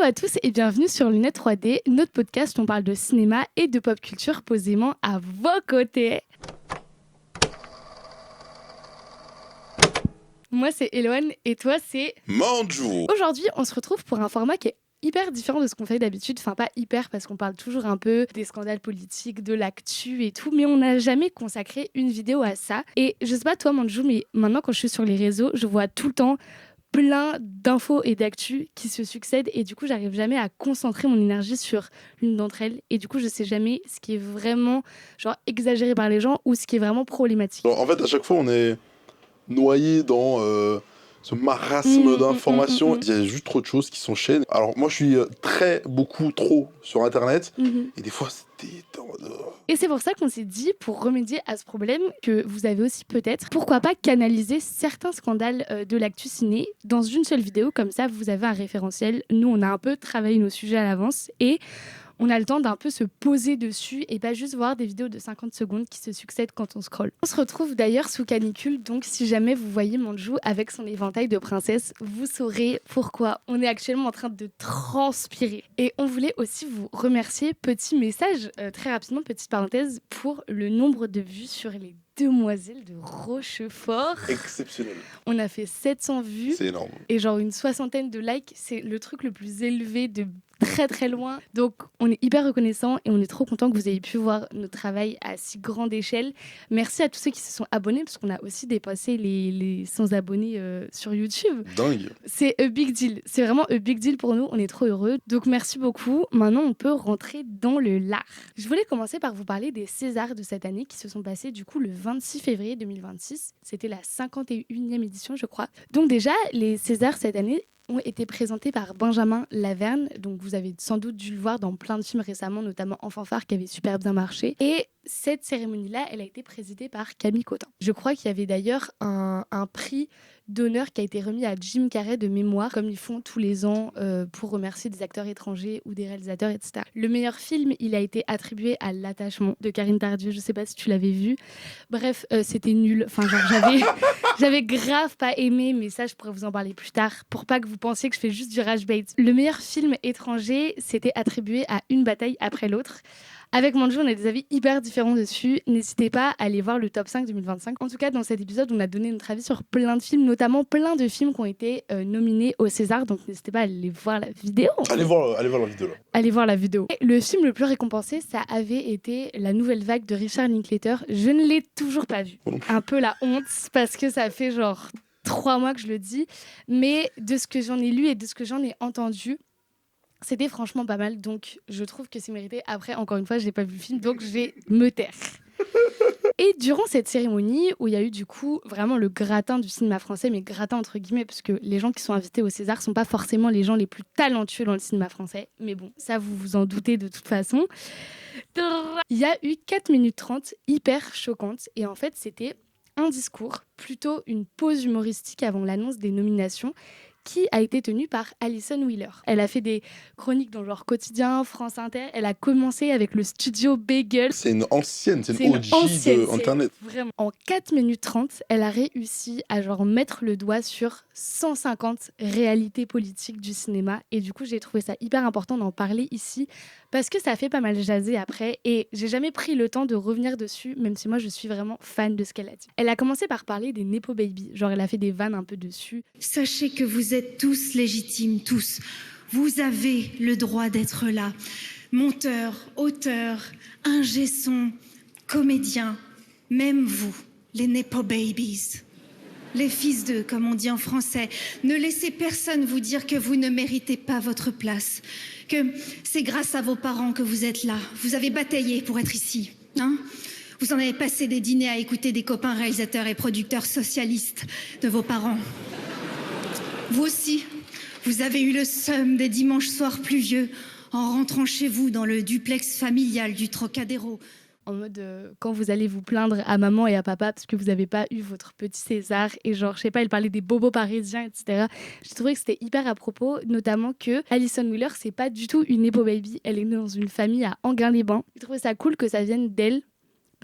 à tous et bienvenue sur Lunettes 3D, notre podcast où on parle de cinéma et de pop culture posément à vos côtés. Moi c'est Eloane et toi c'est Manjou. Aujourd'hui on se retrouve pour un format qui est hyper différent de ce qu'on fait d'habitude, enfin pas hyper parce qu'on parle toujours un peu des scandales politiques, de l'actu et tout, mais on n'a jamais consacré une vidéo à ça. Et je sais pas toi Manjou, mais maintenant quand je suis sur les réseaux, je vois tout le temps plein d'infos et d'actu qui se succèdent et du coup j'arrive jamais à concentrer mon énergie sur l'une d'entre elles et du coup je sais jamais ce qui est vraiment genre exagéré par les gens ou ce qui est vraiment problématique. En fait, à chaque fois, on est noyé dans ce marasme d'informations. Il y a juste trop de choses qui s'enchaînent. Alors, moi, je suis beaucoup trop sur Internet. Et des fois, c'était... Et c'est pour ça qu'on s'est dit, pour remédier à ce problème que vous avez aussi peut-être, pourquoi pas canaliser certains scandales de l'actu ciné dans une seule vidéo, comme ça vous avez un référentiel. Nous, on a un peu travaillé nos sujets à l'avance et on a le temps d'un peu se poser dessus et pas juste voir des vidéos de 50 secondes qui se succèdent quand on scrolle. On se retrouve d'ailleurs sous canicule, donc si jamais vous voyez Manjou avec son éventail de princesse, vous saurez pourquoi. On est actuellement en train de transpirer. Et on voulait aussi vous remercier, petit message, très rapidement, petite parenthèse, pour le nombre de vues sur les Demoiselles de Rochefort. Exceptionnel. On a fait 700 vues. C'est énorme. Et genre une 60aine de likes. C'est le truc le plus élevé de très très loin. Donc on est hyper reconnaissants et on est trop contents que vous ayez pu voir notre travail à si grande échelle. Merci à tous ceux qui se sont abonnés parce qu'on a aussi dépassé les 100 abonnés sur YouTube. Dingue. C'est a big deal. C'est vraiment a big deal pour nous. On est trop heureux. Donc merci beaucoup. Maintenant on peut rentrer dans le lard. Je voulais commencer par vous parler des Césars de cette année qui se sont passés du coup le 26 février 2026. C'était la 51e édition je crois. Donc déjà les Césars cette année ont été présentés par Benjamin Laverne. Donc vous avez sans doute dû le voir dans plein de films récemment, notamment En fanfare qui avait super bien marché. Et cette cérémonie-là, elle a été présidée par Camille Cotin. Je crois qu'il y avait d'ailleurs un prix d'honneur qui a été remis à Jim Carrey de mémoire, comme ils font tous les ans pour remercier des acteurs étrangers ou des réalisateurs, etc. Le meilleur film, il a été attribué à L'Attachement de Karine Tardieu. Je sais pas si tu l'avais vu. Bref, c'était nul. Enfin, genre, j'avais grave pas aimé, mais ça, je pourrais vous en parler plus tard pour pas que vous pensiez que je fais juste du rage bait. Le meilleur film étranger, c'était attribué à Une bataille après l'autre. Avec Manjou, on a des avis hyper différents dessus. N'hésitez pas à aller voir le top 5 2025. En tout cas, dans cet épisode, on a donné notre avis sur plein de films, notamment plein de films qui ont été nominés au César. Donc n'hésitez pas à aller voir la vidéo. Allez voir la vidéo là. Allez voir la vidéo. Et le film le plus récompensé, ça avait été La Nouvelle Vague de Richard Linklater. Je ne l'ai toujours pas vu. Un peu la honte, parce que ça fait genre 3 mois que je le dis. Mais de ce que j'en ai lu et de ce que j'en ai entendu, c'était franchement pas mal, donc je trouve que c'est mérité. Après, encore une fois, j'ai pas vu le film, donc je vais me taire. Et durant cette cérémonie, où il y a eu du coup vraiment le gratin du cinéma français, mais gratin entre guillemets, parce que les gens qui sont invités au César sont pas forcément les gens les plus talentueux dans le cinéma français. Mais bon, ça vous vous en doutez de toute façon. Il y a eu 4 minutes 30 hyper choquantes, et en fait c'était un discours, plutôt une pause humoristique avant l'annonce des nominations, qui a été tenue par Alison Wheeler. Elle a fait des chroniques dans genre Quotidien, France Inter. Elle a commencé avec le studio Bagel. C'est une ancienne, c'est une OG de Internet. Vraiment. En 4 minutes 30, elle a réussi à genre mettre le doigt sur 150 réalités politiques du cinéma. Et du coup, j'ai trouvé ça hyper important d'en parler ici parce que ça fait pas mal jaser après. Et j'ai jamais pris le temps de revenir dessus, même si moi, je suis vraiment fan de ce qu'elle a dit. Elle a commencé par parler des Nepo Baby. Genre, elle a fait des vannes un peu dessus. Sachez que vous êtes tous légitimes, tous. Vous avez le droit d'être là. Monteurs, auteurs, ingé son, comédiens, même vous, les Nepo Babies. Les fils d'eux, comme on dit en français. Ne laissez personne vous dire que vous ne méritez pas votre place. Que c'est grâce à vos parents que vous êtes là. Vous avez bataillé pour être ici, hein ? Vous en avez passé des dîners à écouter des copains réalisateurs et producteurs socialistes de vos parents. Vous aussi, vous avez eu le seum des dimanches soirs pluvieux en rentrant chez vous dans le duplex familial du Trocadéro. En mode, quand vous allez vous plaindre à maman et à papa parce que vous n'avez pas eu votre petit César, et genre, je sais pas, elle parlait des bobos parisiens, etc. J'ai trouvé que c'était hyper à propos, notamment que Alison Wheeler, c'est pas du tout une Nepo Baby, elle est née dans une famille à Enghien-les-Bains. J'ai trouvé ça cool que ça vienne d'elle,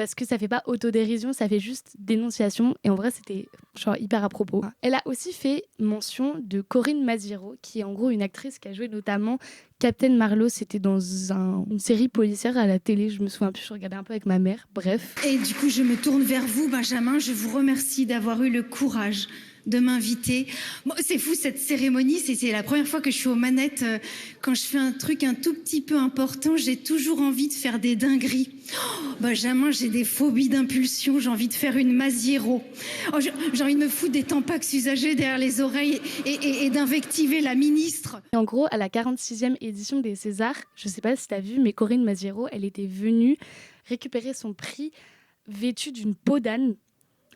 parce que ça fait pas autodérision, ça fait juste dénonciation. Et en vrai, c'était genre hyper à propos. Elle a aussi fait mention de Corinne Maziero, qui est en gros une actrice qui a joué notamment Captain Marlowe. C'était dans une série policière à la télé. Je me souviens plus, je regardais un peu avec ma mère. Bref. Et du coup, je me tourne vers vous, Benjamin. Je vous remercie d'avoir eu le courage de m'inviter. Bon, c'est fou cette cérémonie, c'est la première fois que je suis aux manettes. Quand je fais un truc un tout petit peu important, j'ai toujours envie de faire des dingueries. Oh, Benjamin, j'ai des phobies d'impulsion, j'ai envie de faire une Maziero. Oh, j'ai envie de me foutre des tampax usagés derrière les oreilles et d'invectiver la ministre. Et en gros, à la 46e édition des Césars, je sais pas si tu as vu, mais Corinne Maziero, elle était venue récupérer son prix vêtue d'une peau d'âne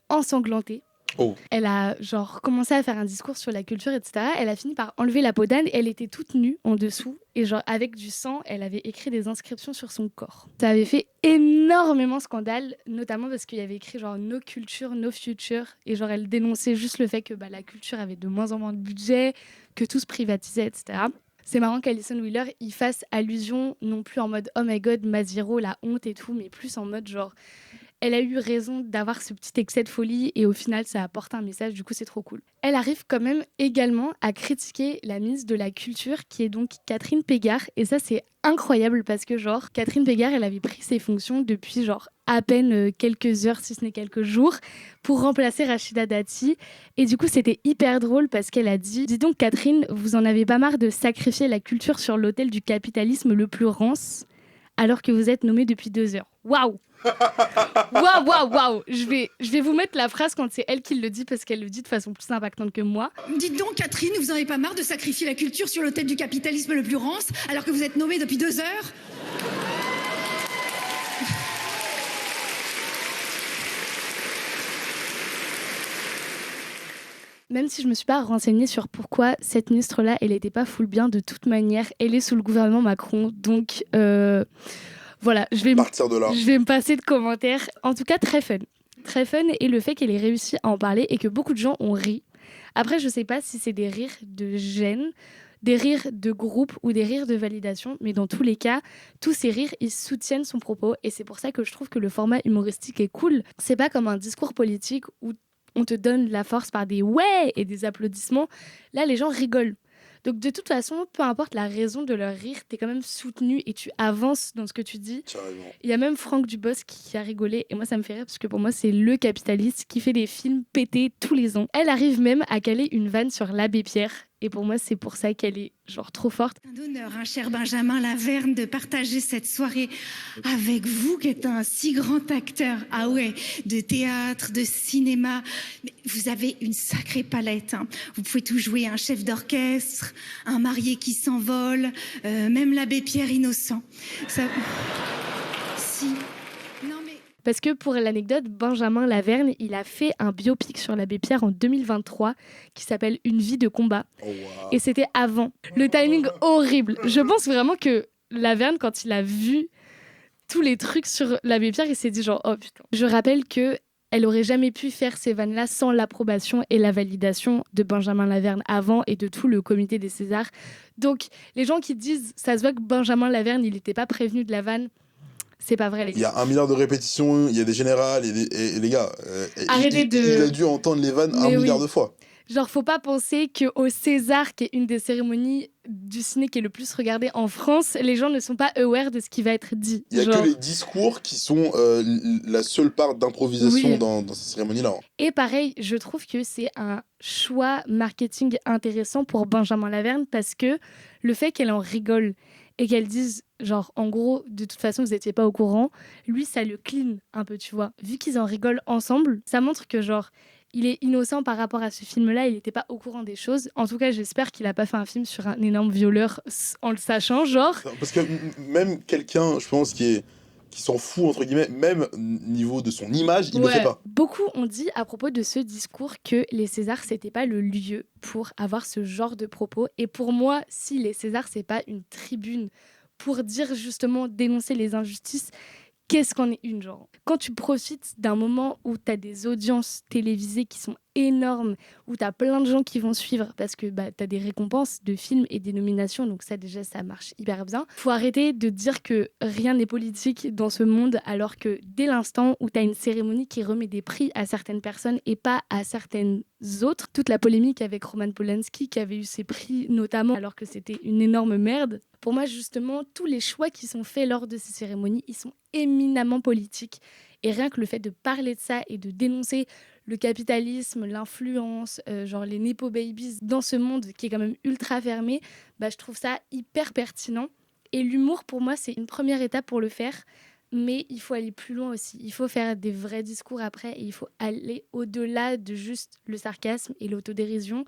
ensanglantée. Oh. Elle a genre commencé à faire un discours sur la culture, etc. Elle a fini par enlever la peau d'âne et elle était toute nue en dessous. Et genre avec du sang, elle avait écrit des inscriptions sur son corps. Ça avait fait énormément scandale, notamment parce qu'il y avait écrit genre No Culture, No Future. Et genre elle dénonçait juste le fait que la culture avait de moins en moins de budget, que tout se privatisait, etc. C'est marrant qu'Alison Wheeler y fasse allusion non plus en mode « Oh my God, Maziero, la honte et tout », mais plus en mode genre... Elle a eu raison d'avoir ce petit excès de folie et au final, ça apporte un message. Du coup, c'est trop cool. Elle arrive quand même également à critiquer la ministre de la Culture, qui est donc Catherine Pégard. Et ça, c'est incroyable parce que genre, Catherine Pégard, elle avait pris ses fonctions depuis genre à peine quelques heures, si ce n'est quelques jours, pour remplacer Rachida Dati. Et du coup, c'était hyper drôle parce qu'elle a dit « Dis donc, Catherine, vous en avez pas marre de sacrifier la culture sur l'autel du capitalisme le plus rance alors que vous êtes nommée depuis 2 heures. » Waouh! Waouh. Je vais vous mettre la phrase quand c'est elle qui le dit parce qu'elle le dit de façon plus impactante que moi. Dites donc, Catherine, vous en avez pas marre de sacrifier la culture sur l'autel du capitalisme le plus rance alors que vous êtes nommée depuis 2 heures? Même si je me suis pas renseignée sur pourquoi cette ministre-là, elle était pas full bien, de toute manière, elle est sous le gouvernement Macron, donc voilà, je vais me passer de commentaires. En tout cas, très fun. Très fun, et le fait qu'elle ait réussi à en parler et que beaucoup de gens ont ri. Après, je sais pas si c'est des rires de gêne, des rires de groupe ou des rires de validation, mais dans tous les cas, tous ces rires, ils soutiennent son propos, et c'est pour ça que je trouve que le format humoristique est cool. C'est pas comme un discours politique où on te donne la force par des « ouais » et des applaudissements. Là, les gens rigolent. Donc, de toute façon, peu importe la raison de leur rire, t'es quand même soutenu et tu avances dans ce que tu dis. Il y a même Franck Dubosc qui a rigolé. Et moi, ça me fait rire parce que pour moi, c'est le capitaliste qui fait des films pétés tous les ans. Elle arrive même à caler une vanne sur l'abbé Pierre. Et pour moi, c'est pour ça qu'elle est genre trop forte. C'est un honneur, cher Benjamin Laverne, de partager cette soirée avec vous, qui êtes un si grand acteur. Ah ouais, de théâtre, de cinéma. Mais vous avez une sacrée palette. Vous pouvez tout jouer, un chef d'orchestre, un marié qui s'envole, même l'abbé Pierre innocent. Ça... Si... Parce que pour l'anecdote, Benjamin Laverne, il a fait un biopic sur l'abbé Pierre en 2023 qui s'appelle Une vie de combat. Oh wow. Et c'était avant. Le timing horrible. Je pense vraiment que Laverne, quand il a vu tous les trucs sur l'abbé Pierre, il s'est dit genre, oh putain. Je rappelle que elle aurait jamais pu faire ces vannes-là sans l'approbation et la validation de Benjamin Laverne avant et de tout le comité des Césars. Donc, les gens qui disent, ça se voit que Benjamin Laverne, il n'était pas prévenu de la vanne, c'est pas vrai, les gars. Il y a 1 milliard de répétitions, il y a des générales, et les gars, arrêtez il a dû entendre les vannes un milliard de fois. Genre, faut pas penser qu'au César, qui est une des cérémonies du ciné qui est le plus regardée en France, les gens ne sont pas aware de ce qui va être dit. Il y a que les discours qui sont la seule part d'improvisation dans ces cérémonies-là. Et pareil, je trouve que c'est un choix marketing intéressant pour Benjamin Laverne parce que le fait qu'elle en rigole et qu'elle dise, genre, en gros, de toute façon, vous n'étiez pas au courant, lui, ça le clean un peu, tu vois. Vu qu'ils en rigolent ensemble, ça montre que, genre, il est innocent par rapport à ce film-là, il n'était pas au courant des choses. En tout cas, j'espère qu'il n'a pas fait un film sur un énorme violeur en le sachant, genre. Parce que même quelqu'un, je pense, qui s'en fout, entre guillemets, même niveau de son image, il ne le fait pas. Beaucoup ont dit à propos de ce discours que les Césars, c'était pas le lieu pour avoir ce genre de propos. Et pour moi, si les Césars, c'est pas une tribune pour dire justement, dénoncer les injustices, qu'est-ce qu'en est une, genre. Quand tu profites d'un moment où tu as des audiences télévisées qui sont énormes, où tu as plein de gens qui vont suivre parce que tu as des récompenses de films et des nominations, donc ça déjà ça marche hyper bien. Faut arrêter de dire que rien n'est politique dans ce monde alors que dès l'instant où tu as une cérémonie qui remet des prix à certaines personnes et pas à certaines autres, toute la polémique avec Roman Polanski qui avait eu ses prix notamment alors que c'était une énorme merde. Pour moi justement, tous les choix qui sont faits lors de ces cérémonies, ils sont éminemment politiques. Et rien que le fait de parler de ça et de dénoncer le capitalisme, l'influence, genre les Nepo Babies dans ce monde qui est quand même ultra fermé, je trouve ça hyper pertinent. Et l'humour, pour moi, c'est une première étape pour le faire. Mais il faut aller plus loin aussi. Il faut faire des vrais discours après et il faut aller au-delà de juste le sarcasme et l'autodérision.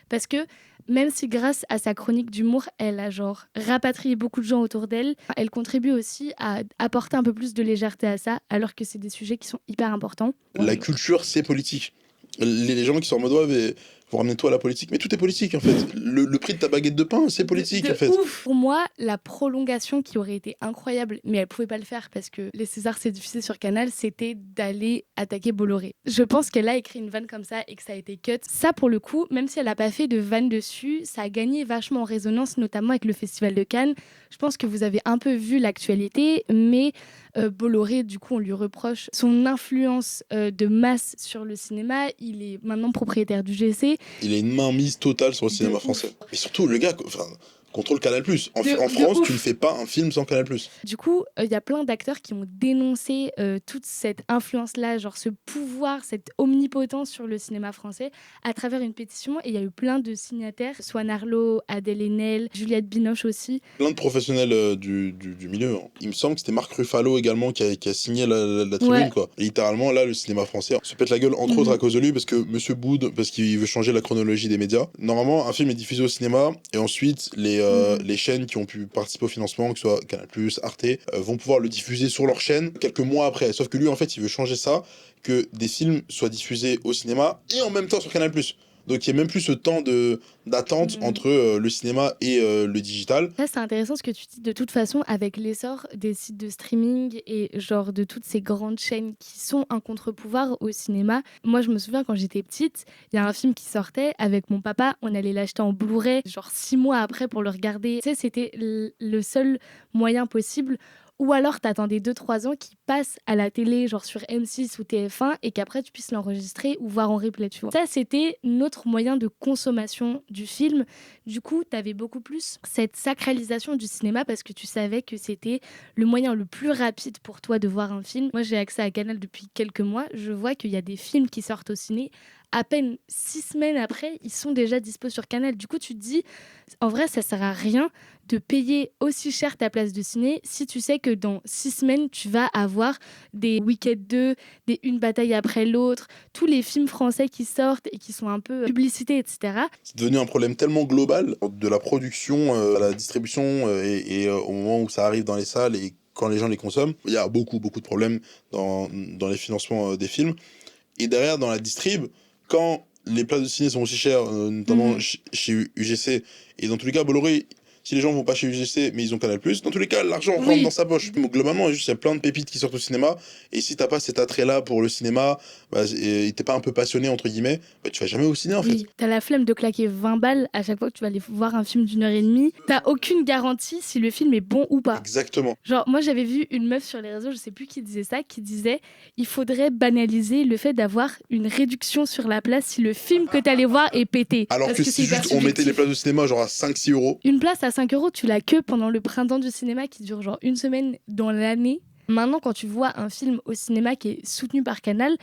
Parce que même si grâce à sa chronique d'humour, elle a genre rapatrié beaucoup de gens autour d'elle, elle contribue aussi à apporter un peu plus de légèreté à ça, alors que c'est des sujets qui sont hyper importants. La culture, c'est politique. Les gens qui sont en mode, ouais, mais vous ramenez toi à la politique, mais tout est politique en fait. Le prix de ta baguette de pain, c'est politique en fait. Ouf. Pour moi, la prolongation qui aurait été incroyable, mais elle pouvait pas le faire parce que les Césars c'est diffusé sur Canal, c'était d'aller attaquer Bolloré. Je pense qu'elle a écrit une vanne comme ça et que ça a été cut. Ça pour le coup, même si elle a pas fait de vanne dessus, ça a gagné vachement en résonance, notamment avec le Festival de Cannes. Je pense que vous avez un peu vu l'actualité, mais Bolloré, du coup, on lui reproche son influence de masse sur le cinéma. Il est maintenant propriétaire du GC. Il a une mainmise totale sur le cinéma français. Et surtout, le gars, contrôle Canal+. En France, tu ne fais pas un film sans Canal+. Du coup, il y a plein d'acteurs qui ont dénoncé toute cette influence-là, genre ce pouvoir, cette omnipotence sur le cinéma français à travers une pétition. Et il y a eu plein de signataires, Swan Arlo, Adèle Haenel, Juliette Binoche aussi. Plein de professionnels du milieu. Hein. Il me semble que c'était Marc Ruffalo également qui a signé la tribune. Ouais. Quoi. Et littéralement, là, le cinéma français se pète la gueule, entre autres à cause de lui, parce que Monsieur Boud, parce qu'il veut changer la chronologie des médias. Normalement, un film est diffusé au cinéma, et ensuite, les chaînes qui ont pu participer au financement, que ce soit Canal+, Arte, vont pouvoir le diffuser sur leur chaîne quelques mois après. Sauf que lui, en fait, il veut changer ça, que des films soient diffusés au cinéma et en même temps sur Canal+. Donc il n'y a même plus ce temps d'attente entre le cinéma et le digital. Ça, c'est intéressant ce que tu dis. De toute façon, avec l'essor des sites de streaming et genre de toutes ces grandes chaînes qui sont un contre-pouvoir au cinéma, moi je me souviens quand j'étais petite, il y a un film qui sortait avec mon papa, on allait l'acheter en Blu-ray genre 6 mois après pour le regarder. Tu sais, c'était le seul moyen possible. Ou alors t'attendais 2-3 ans qu'il passe à la télé, genre sur M6 ou TF1, et qu'après tu puisses l'enregistrer ou voir en replay, tu vois. Ça, c'était notre moyen de consommation du film. Du coup, t'avais beaucoup plus cette sacralisation du cinéma parce que tu savais que c'était le moyen le plus rapide pour toi de voir un film. Moi, j'ai accès à Canal depuis quelques mois. Je vois qu'il y a des films qui sortent au ciné. À peine 6 semaines après, ils sont déjà dispo sur Canal. Du coup, tu te dis, en vrai, ça sert à rien de payer aussi cher ta place de ciné si tu sais que dans 6 semaines, tu vas avoir des Wicked 2, des Une bataille après l'autre, tous les films français qui sortent et qui sont un peu publicités, etc. C'est devenu un problème tellement global, de la production à la distribution et au moment où ça arrive dans les salles et quand les gens les consomment. Il y a beaucoup de problèmes dans les financements des films. Et derrière, dans la distrib, quand les places de ciné sont aussi chères, notamment chez UGC, et dans tous les cas, Bolloré, si les gens vont pas chez UGC, mais ils ont Canal+, dans tous les cas, l'argent rentre dans sa poche. Donc, globalement, il y a plein de pépites qui sortent au cinéma, et si t'as pas cet attrait-là pour le cinéma, et t'es pas un peu passionné, entre guillemets, tu vas jamais au ciné, en fait. T'as la flemme de claquer 20 balles à chaque fois que tu vas aller voir un film d'1h30. T'as aucune garantie si le film est bon ou pas. Exactement. Genre, moi, j'avais vu une meuf sur les réseaux, je sais plus qui disait ça, qui disait il faudrait banaliser le fait d'avoir une réduction sur la place si le film que t'allais voir est pété. Alors que si juste on mettait les places de cinéma genre à 5-6 euros. Une place à 5 euros, tu l'as que pendant le printemps du cinéma qui dure genre une semaine dans l'année. Maintenant, quand tu vois un film au cinéma qui est soutenu par Canal,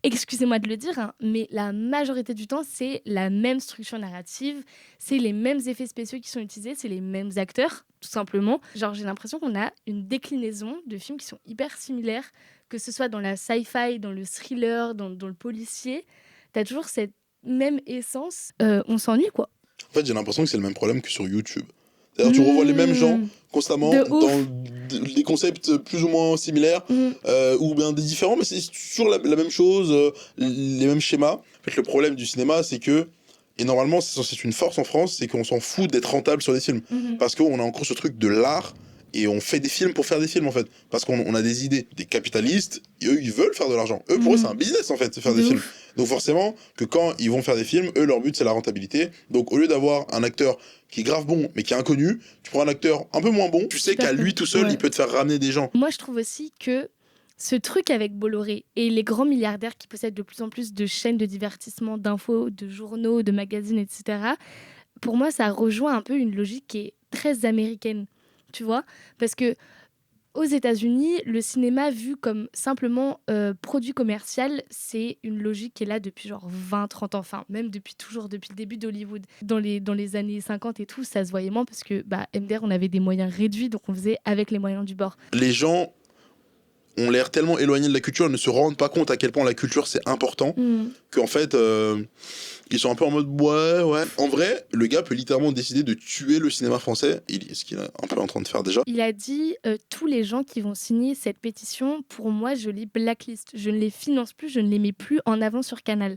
excusez-moi de le dire, hein, mais la majorité du temps, c'est la même structure narrative, c'est les mêmes effets spéciaux qui sont utilisés, c'est les mêmes acteurs, tout simplement. Genre, j'ai l'impression qu'on a une déclinaison de films qui sont hyper similaires, que ce soit dans la sci-fi, dans le thriller, dans le policier. T'as toujours cette même essence. On s'ennuie, quoi. En fait, j'ai l'impression que c'est le même problème que sur YouTube. D'ailleurs, tu revois les mêmes gens constamment dans des concepts plus ou moins similaires ou bien des différents, mais c'est toujours la même chose, les mêmes schémas. En fait, le problème du cinéma, c'est que, et normalement, c'est une force en France, c'est qu'on s'en fout d'être rentable sur des films. Parce qu'on a encore ce truc de l'art et on fait des films pour faire des films en fait, parce qu'on a des idées. Des capitalistes, eux ils veulent faire de l'argent. Eux pour eux c'est un business en fait, de faire des films. Donc forcément que quand ils vont faire des films, eux leur but c'est la rentabilité. Donc au lieu d'avoir un acteur qui est grave bon mais qui est inconnu, tu prends un acteur un peu moins bon, tu sais qu'à lui tout seul il peut te faire ramener des gens. Moi je trouve aussi que ce truc avec Bolloré et les grands milliardaires qui possèdent de plus en plus de chaînes de divertissement, d'infos, de journaux, de magazines, etc., pour moi ça rejoint un peu une logique qui est très américaine, tu vois, parce que aux États-Unis, le cinéma vu comme simplement produit commercial, c'est une logique qui est là depuis genre 20-30 ans, enfin même depuis le début d'Hollywood. Dans les années 50 et tout, ça se voyait moins parce que MDR, on avait des moyens réduits, donc on faisait avec les moyens du bord. Les gens ont l'air tellement éloignés de la culture, ne se rendent pas compte à quel point la culture c'est important, qu'en fait ils sont un peu en mode ouais. En vrai, le gars peut littéralement décider de tuer le cinéma français, ce qu'il est un peu en train de faire déjà. Il a dit tous les gens qui vont signer cette pétition, pour moi je les blacklist, je ne les finance plus, je ne les mets plus en avant sur Canal.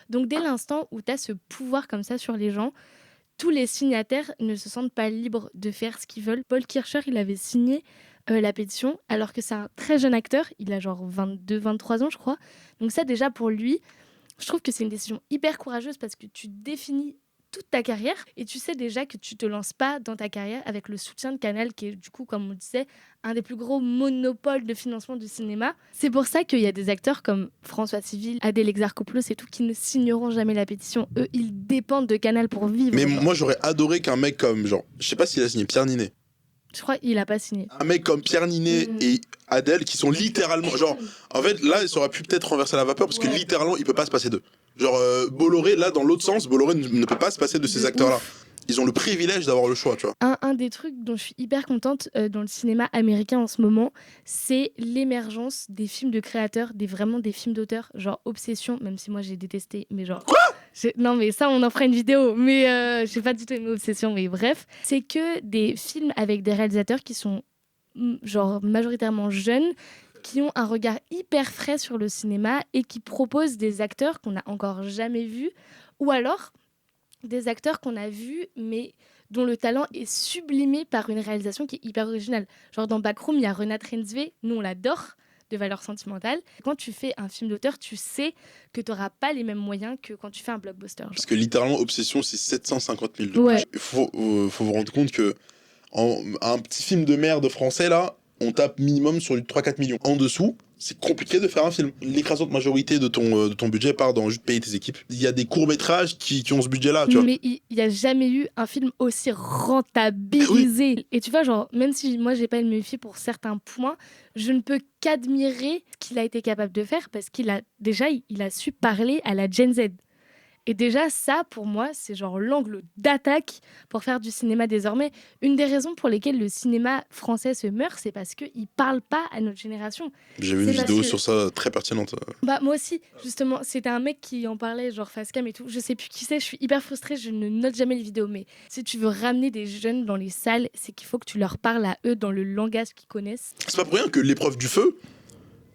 Donc dès l'instant où tu as ce pouvoir comme ça sur les gens, tous les signataires ne se sentent pas libres de faire ce qu'ils veulent. Paul Kircher, il avait signé la pétition, alors que c'est un très jeune acteur, il a genre 22-23 ans je crois. Donc ça déjà pour lui, je trouve que c'est une décision hyper courageuse parce que tu définis toute ta carrière et tu sais déjà que tu te lances pas dans ta carrière avec le soutien de Canal qui est du coup, comme on disait, un des plus gros monopoles de financement du cinéma. C'est pour ça qu'il y a des acteurs comme François Civil, Adèle Exarchopoulos et tout qui ne signeront jamais la pétition. Eux, ils dépendent de Canal pour vivre. Mais moi j'aurais adoré qu'un mec comme genre, je sais pas s'il a signé Pierre Ninet. Je crois qu'il a pas signé. Un mec comme Pierre Ninet et Adèle qui sont littéralement genre, en fait là ça aurait pu peut-être renverser la vapeur parce que littéralement il peut pas se passer d'eux. Genre Bolloré là dans l'autre sens, Bolloré ne peut pas se passer de ces acteurs là. Ils ont le privilège d'avoir le choix, tu vois. Un des trucs dont je suis hyper contente dans le cinéma américain en ce moment, c'est l'émergence des films de créateurs, vraiment des films d'auteurs, genre Obsession, même si moi j'ai détesté, mais genre... Quoi ? Non mais ça on en fera une vidéo, mais j'ai pas du tout aimé Obsession, mais bref. C'est que des films avec des réalisateurs qui sont genre majoritairement jeunes, qui ont un regard hyper frais sur le cinéma et qui proposent des acteurs qu'on n'a encore jamais vus, ou alors des acteurs qu'on a vus mais dont le talent est sublimé par une réalisation qui est hyper originale. Genre dans Backroom, il y a Renate Reinsve, nous on l'adore, de valeur sentimentale. Quand tu fais un film d'auteur, tu sais que tu n'auras pas les mêmes moyens que quand tu fais un blockbuster. Genre. Parce que littéralement, Obsession, c'est 750 000 de plus. Il faut vous rendre compte que un petit film de merde français, là, on tape minimum sur du 3-4 millions. En dessous, c'est compliqué de faire un film. L'écrasante majorité de ton budget part dans juste payer tes équipes. Il y a des courts-métrages qui ont ce budget-là, tu vois. Mais il n'y a jamais eu un film aussi rentabilisé. Oui. Et tu vois, genre, même si moi, j'ai pas à me méfier pour certains points, je ne peux qu'admirer ce qu'il a été capable de faire parce qu'il a su parler à la Gen Z. Et déjà, ça, pour moi, c'est genre l'angle d'attaque pour faire du cinéma désormais. Une des raisons pour lesquelles le cinéma français se meurt, c'est parce qu'il ne parle pas à notre génération. J'ai vu une vidéo sur ça très pertinente. Moi aussi, justement, c'était un mec qui en parlait, genre Facecam et tout. Je sais plus qui c'est, je suis hyper frustrée, je ne note jamais les vidéos. Mais si tu veux ramener des jeunes dans les salles, c'est qu'il faut que tu leur parles à eux dans le langage qu'ils connaissent. C'est pas pour rien que L'épreuve du feu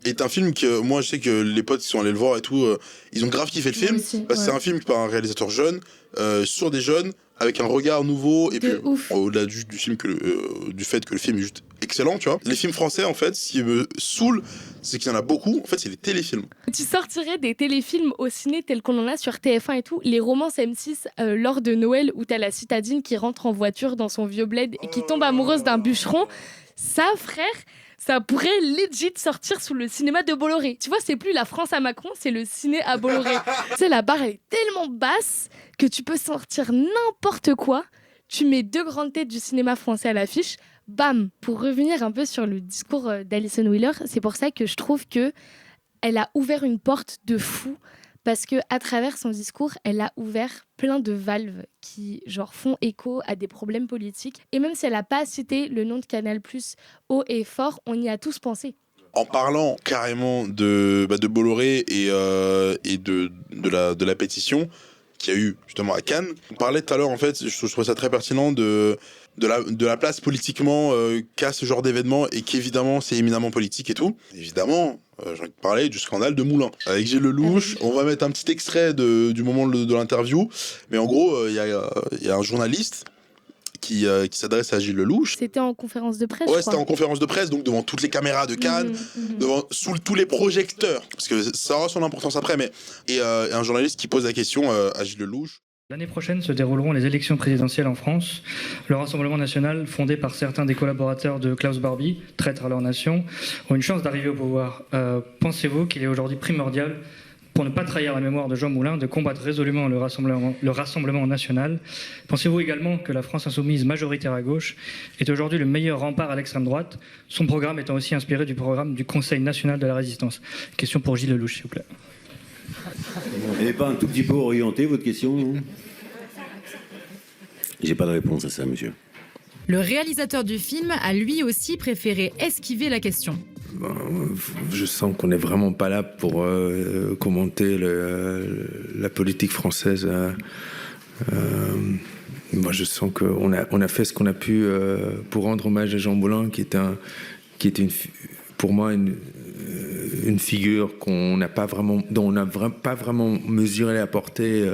est un film que moi je sais que les potes qui sont allés le voir et tout, ils ont grave kiffé le film parce que c'est un film par un réalisateur jeune sur des jeunes avec un regard nouveau et puis au-delà du film du fait que le film est juste excellent, tu vois. Les films français en fait, ce qui me saoule, c'est qu'il y en a beaucoup, en fait c'est les téléfilms. Tu sortirais des téléfilms au ciné tels qu'on en a sur TF1 et tout, les romances M6 lors de Noël où t'as la citadine qui rentre en voiture dans son vieux bled et qui tombe amoureuse d'un bûcheron. Ça, frère, ça pourrait legit sortir sous le cinéma de Bolloré. Tu vois, c'est plus la France à Macron, c'est le ciné à Bolloré. Tu sais, la barre, elle est tellement basse que tu peux sortir n'importe quoi. Tu mets 2 grandes têtes du cinéma français à l'affiche. Bam. Pour revenir un peu sur le discours d'Alison Wheeler, c'est pour ça que je trouve que elle a ouvert une porte de fou. Parce qu'à travers son discours, elle a ouvert plein de valves qui genre, font écho à des problèmes politiques. Et même si elle n'a pas cité le nom de Canal+ haut et fort, on y a tous pensé. En parlant carrément de Bolloré et de la pétition qu'il y a eu justement à Cannes, on parlait tout à l'heure, en fait, je trouve ça très pertinent de la place politiquement qu'a ce genre d'événement et qu'évidemment c'est éminemment politique et tout. Évidemment, j'ai envie de parler du scandale de Moulins. Avec Gilles Lelouch, on va mettre un petit extrait du moment de l'interview, mais en gros, il y a un journaliste qui s'adresse à Gilles Lelouch. C'était en conférence de presse, Ouais, c'était en conférence de presse, donc devant toutes les caméras de Cannes, sous tous les projecteurs, parce que ça aura son importance après, et un journaliste qui pose la question à Gilles Lelouch. L'année prochaine se dérouleront les élections présidentielles en France. Le Rassemblement national, fondé par certains des collaborateurs de Klaus Barbie, traîtres à leur nation, ont une chance d'arriver au pouvoir. Pensez-vous qu'il est aujourd'hui primordial, pour ne pas trahir la mémoire de Jean Moulin, de combattre résolument le Rassemblement national? Pensez-vous également que la France insoumise majoritaire à gauche est aujourd'hui le meilleur rempart à l'extrême droite, son programme étant aussi inspiré du programme du Conseil national de la résistance? Question pour Gilles Lelouch, s'il vous plaît. Elle n'est pas un tout petit peu orientée, votre question? J'ai pas de réponse à ça, monsieur. Le réalisateur du film a lui aussi préféré esquiver la question. Je sens qu'on n'est vraiment pas là pour commenter la politique française. Moi, je sens qu'on a fait ce qu'on a pu pour rendre hommage à Jean Moulin, qui était pour moi une figure dont on n'a pas vraiment mesuré la portée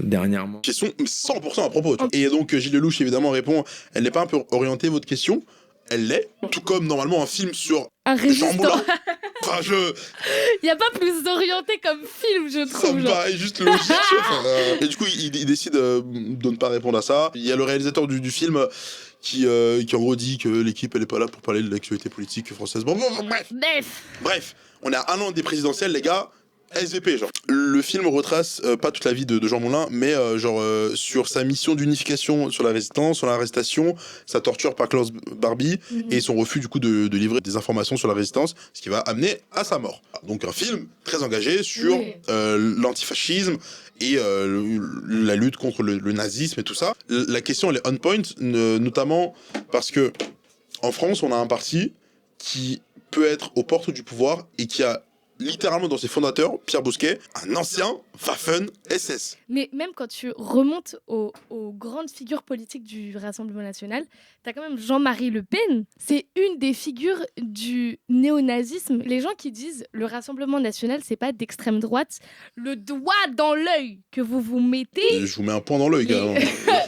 dernièrement. Question 100% à propos. Et donc Gilles Lelouch évidemment répond, elle n'est pas un peu orientée votre question? Elle l'est, tout comme normalement un film sur Jean Moulin. Enfin, il n'y a pas plus orienté comme film, je trouve. Ça me paraît juste logique. Et du coup, il décide de ne pas répondre à ça. Il y a le réalisateur du film qui en gros dit que l'équipe elle est pas là pour parler de l'actualité politique française. Bref, on est à 1 an des présidentielles, les gars. SVP, genre. Le film retrace pas toute la vie de Jean Moulin, mais sur sa mission d'unification sur la résistance, sur l'arrestation, sa torture par Klaus Barbie et son refus du coup de livrer des informations sur la résistance, ce qui va amener à sa mort. Donc un film très engagé sur l'antifascisme et la lutte contre le nazisme et tout ça. La question elle est on point, notamment parce que en France on a un parti qui peut être aux portes du pouvoir et qui a littéralement dans ses fondateurs, Pierre Bousquet, un ancien Waffen-SS. Mais même quand tu remontes aux grandes figures politiques du Rassemblement national, t'as quand même Jean-Marie Le Pen. C'est une des figures du néonazisme. Les gens qui disent le Rassemblement national, c'est pas d'extrême droite, le doigt dans l'œil que vous vous mettez. Je vous mets un point dans l'œil, carrément.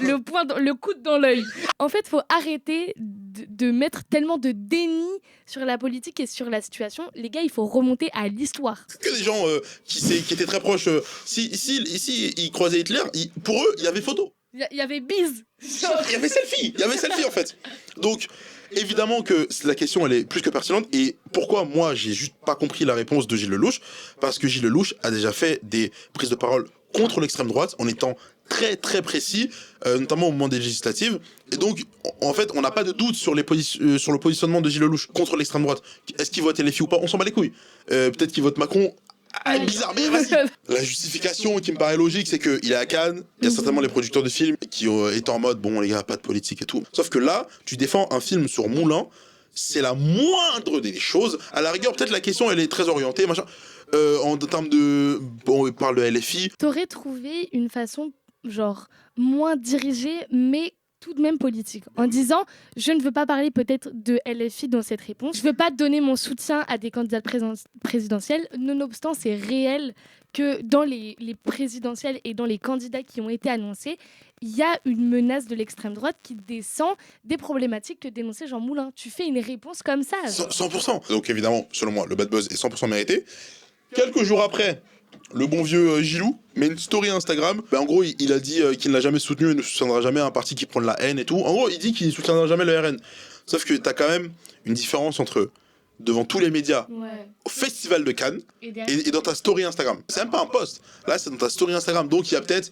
le coude dans l'œil. En fait, faut arrêter de mettre tellement de déni sur la politique et sur la situation. Les gars, il faut remonter à l'histoire. Que des gens qui étaient très proches, si ils croisaient Hitler, pour eux, il y avait photo. Il y avait bise. Il y avait selfie en fait. Donc, évidemment que la question, elle est plus que pertinente. Et pourquoi moi, j'ai juste pas compris la réponse de Gilles Lelouch? Parce que Gilles Lelouch a déjà fait des prises de parole contre l'extrême droite en étant très très précis, notamment au moment des législatives. Et donc, en fait, on n'a pas de doute sur le positionnement de Gilles Lelouch contre l'extrême droite. Est-ce qu'il vote LFI ou pas? On s'en bat les couilles. Peut-être qu'il vote Macron. Ah, bizarre, mais vas-y. La justification qui me paraît logique, c'est qu'il est à Cannes, il y a certainement les producteurs de films qui étaient en mode, bon les gars, pas de politique et tout. Sauf que là, tu défends un film sur Moulin, c'est la moindre des choses. À la rigueur, peut-être la question, elle est très orientée, machin. En termes de... Bon, on parle de LFI. T'aurais trouvé une façon, genre, moins dirigée, mais tout de même politique, en disant je ne veux pas parler peut-être de LFI dans cette réponse, je ne veux pas donner mon soutien à des candidats présidentiels, nonobstant c'est réel que dans les présidentielles et dans les candidats qui ont été annoncés, il y a une menace de l'extrême droite qui descend des problématiques que dénonçait Jean Moulin. Tu fais une réponse comme ça. 100%. Donc évidemment, selon moi, le bad buzz est 100% mérité. Quelques jours après, le bon vieux Gilou met une story Instagram. En gros, il a dit qu'il n'a jamais soutenu et ne soutiendra jamais un parti qui prend de la haine et tout. En gros, il dit qu'il ne soutiendra jamais le RN. Sauf que t'as quand même une différence entre devant tous les médias, au Festival de Cannes et dans ta story Instagram. C'est même pas un post. Là, c'est dans ta story Instagram. Donc, il y a peut-être,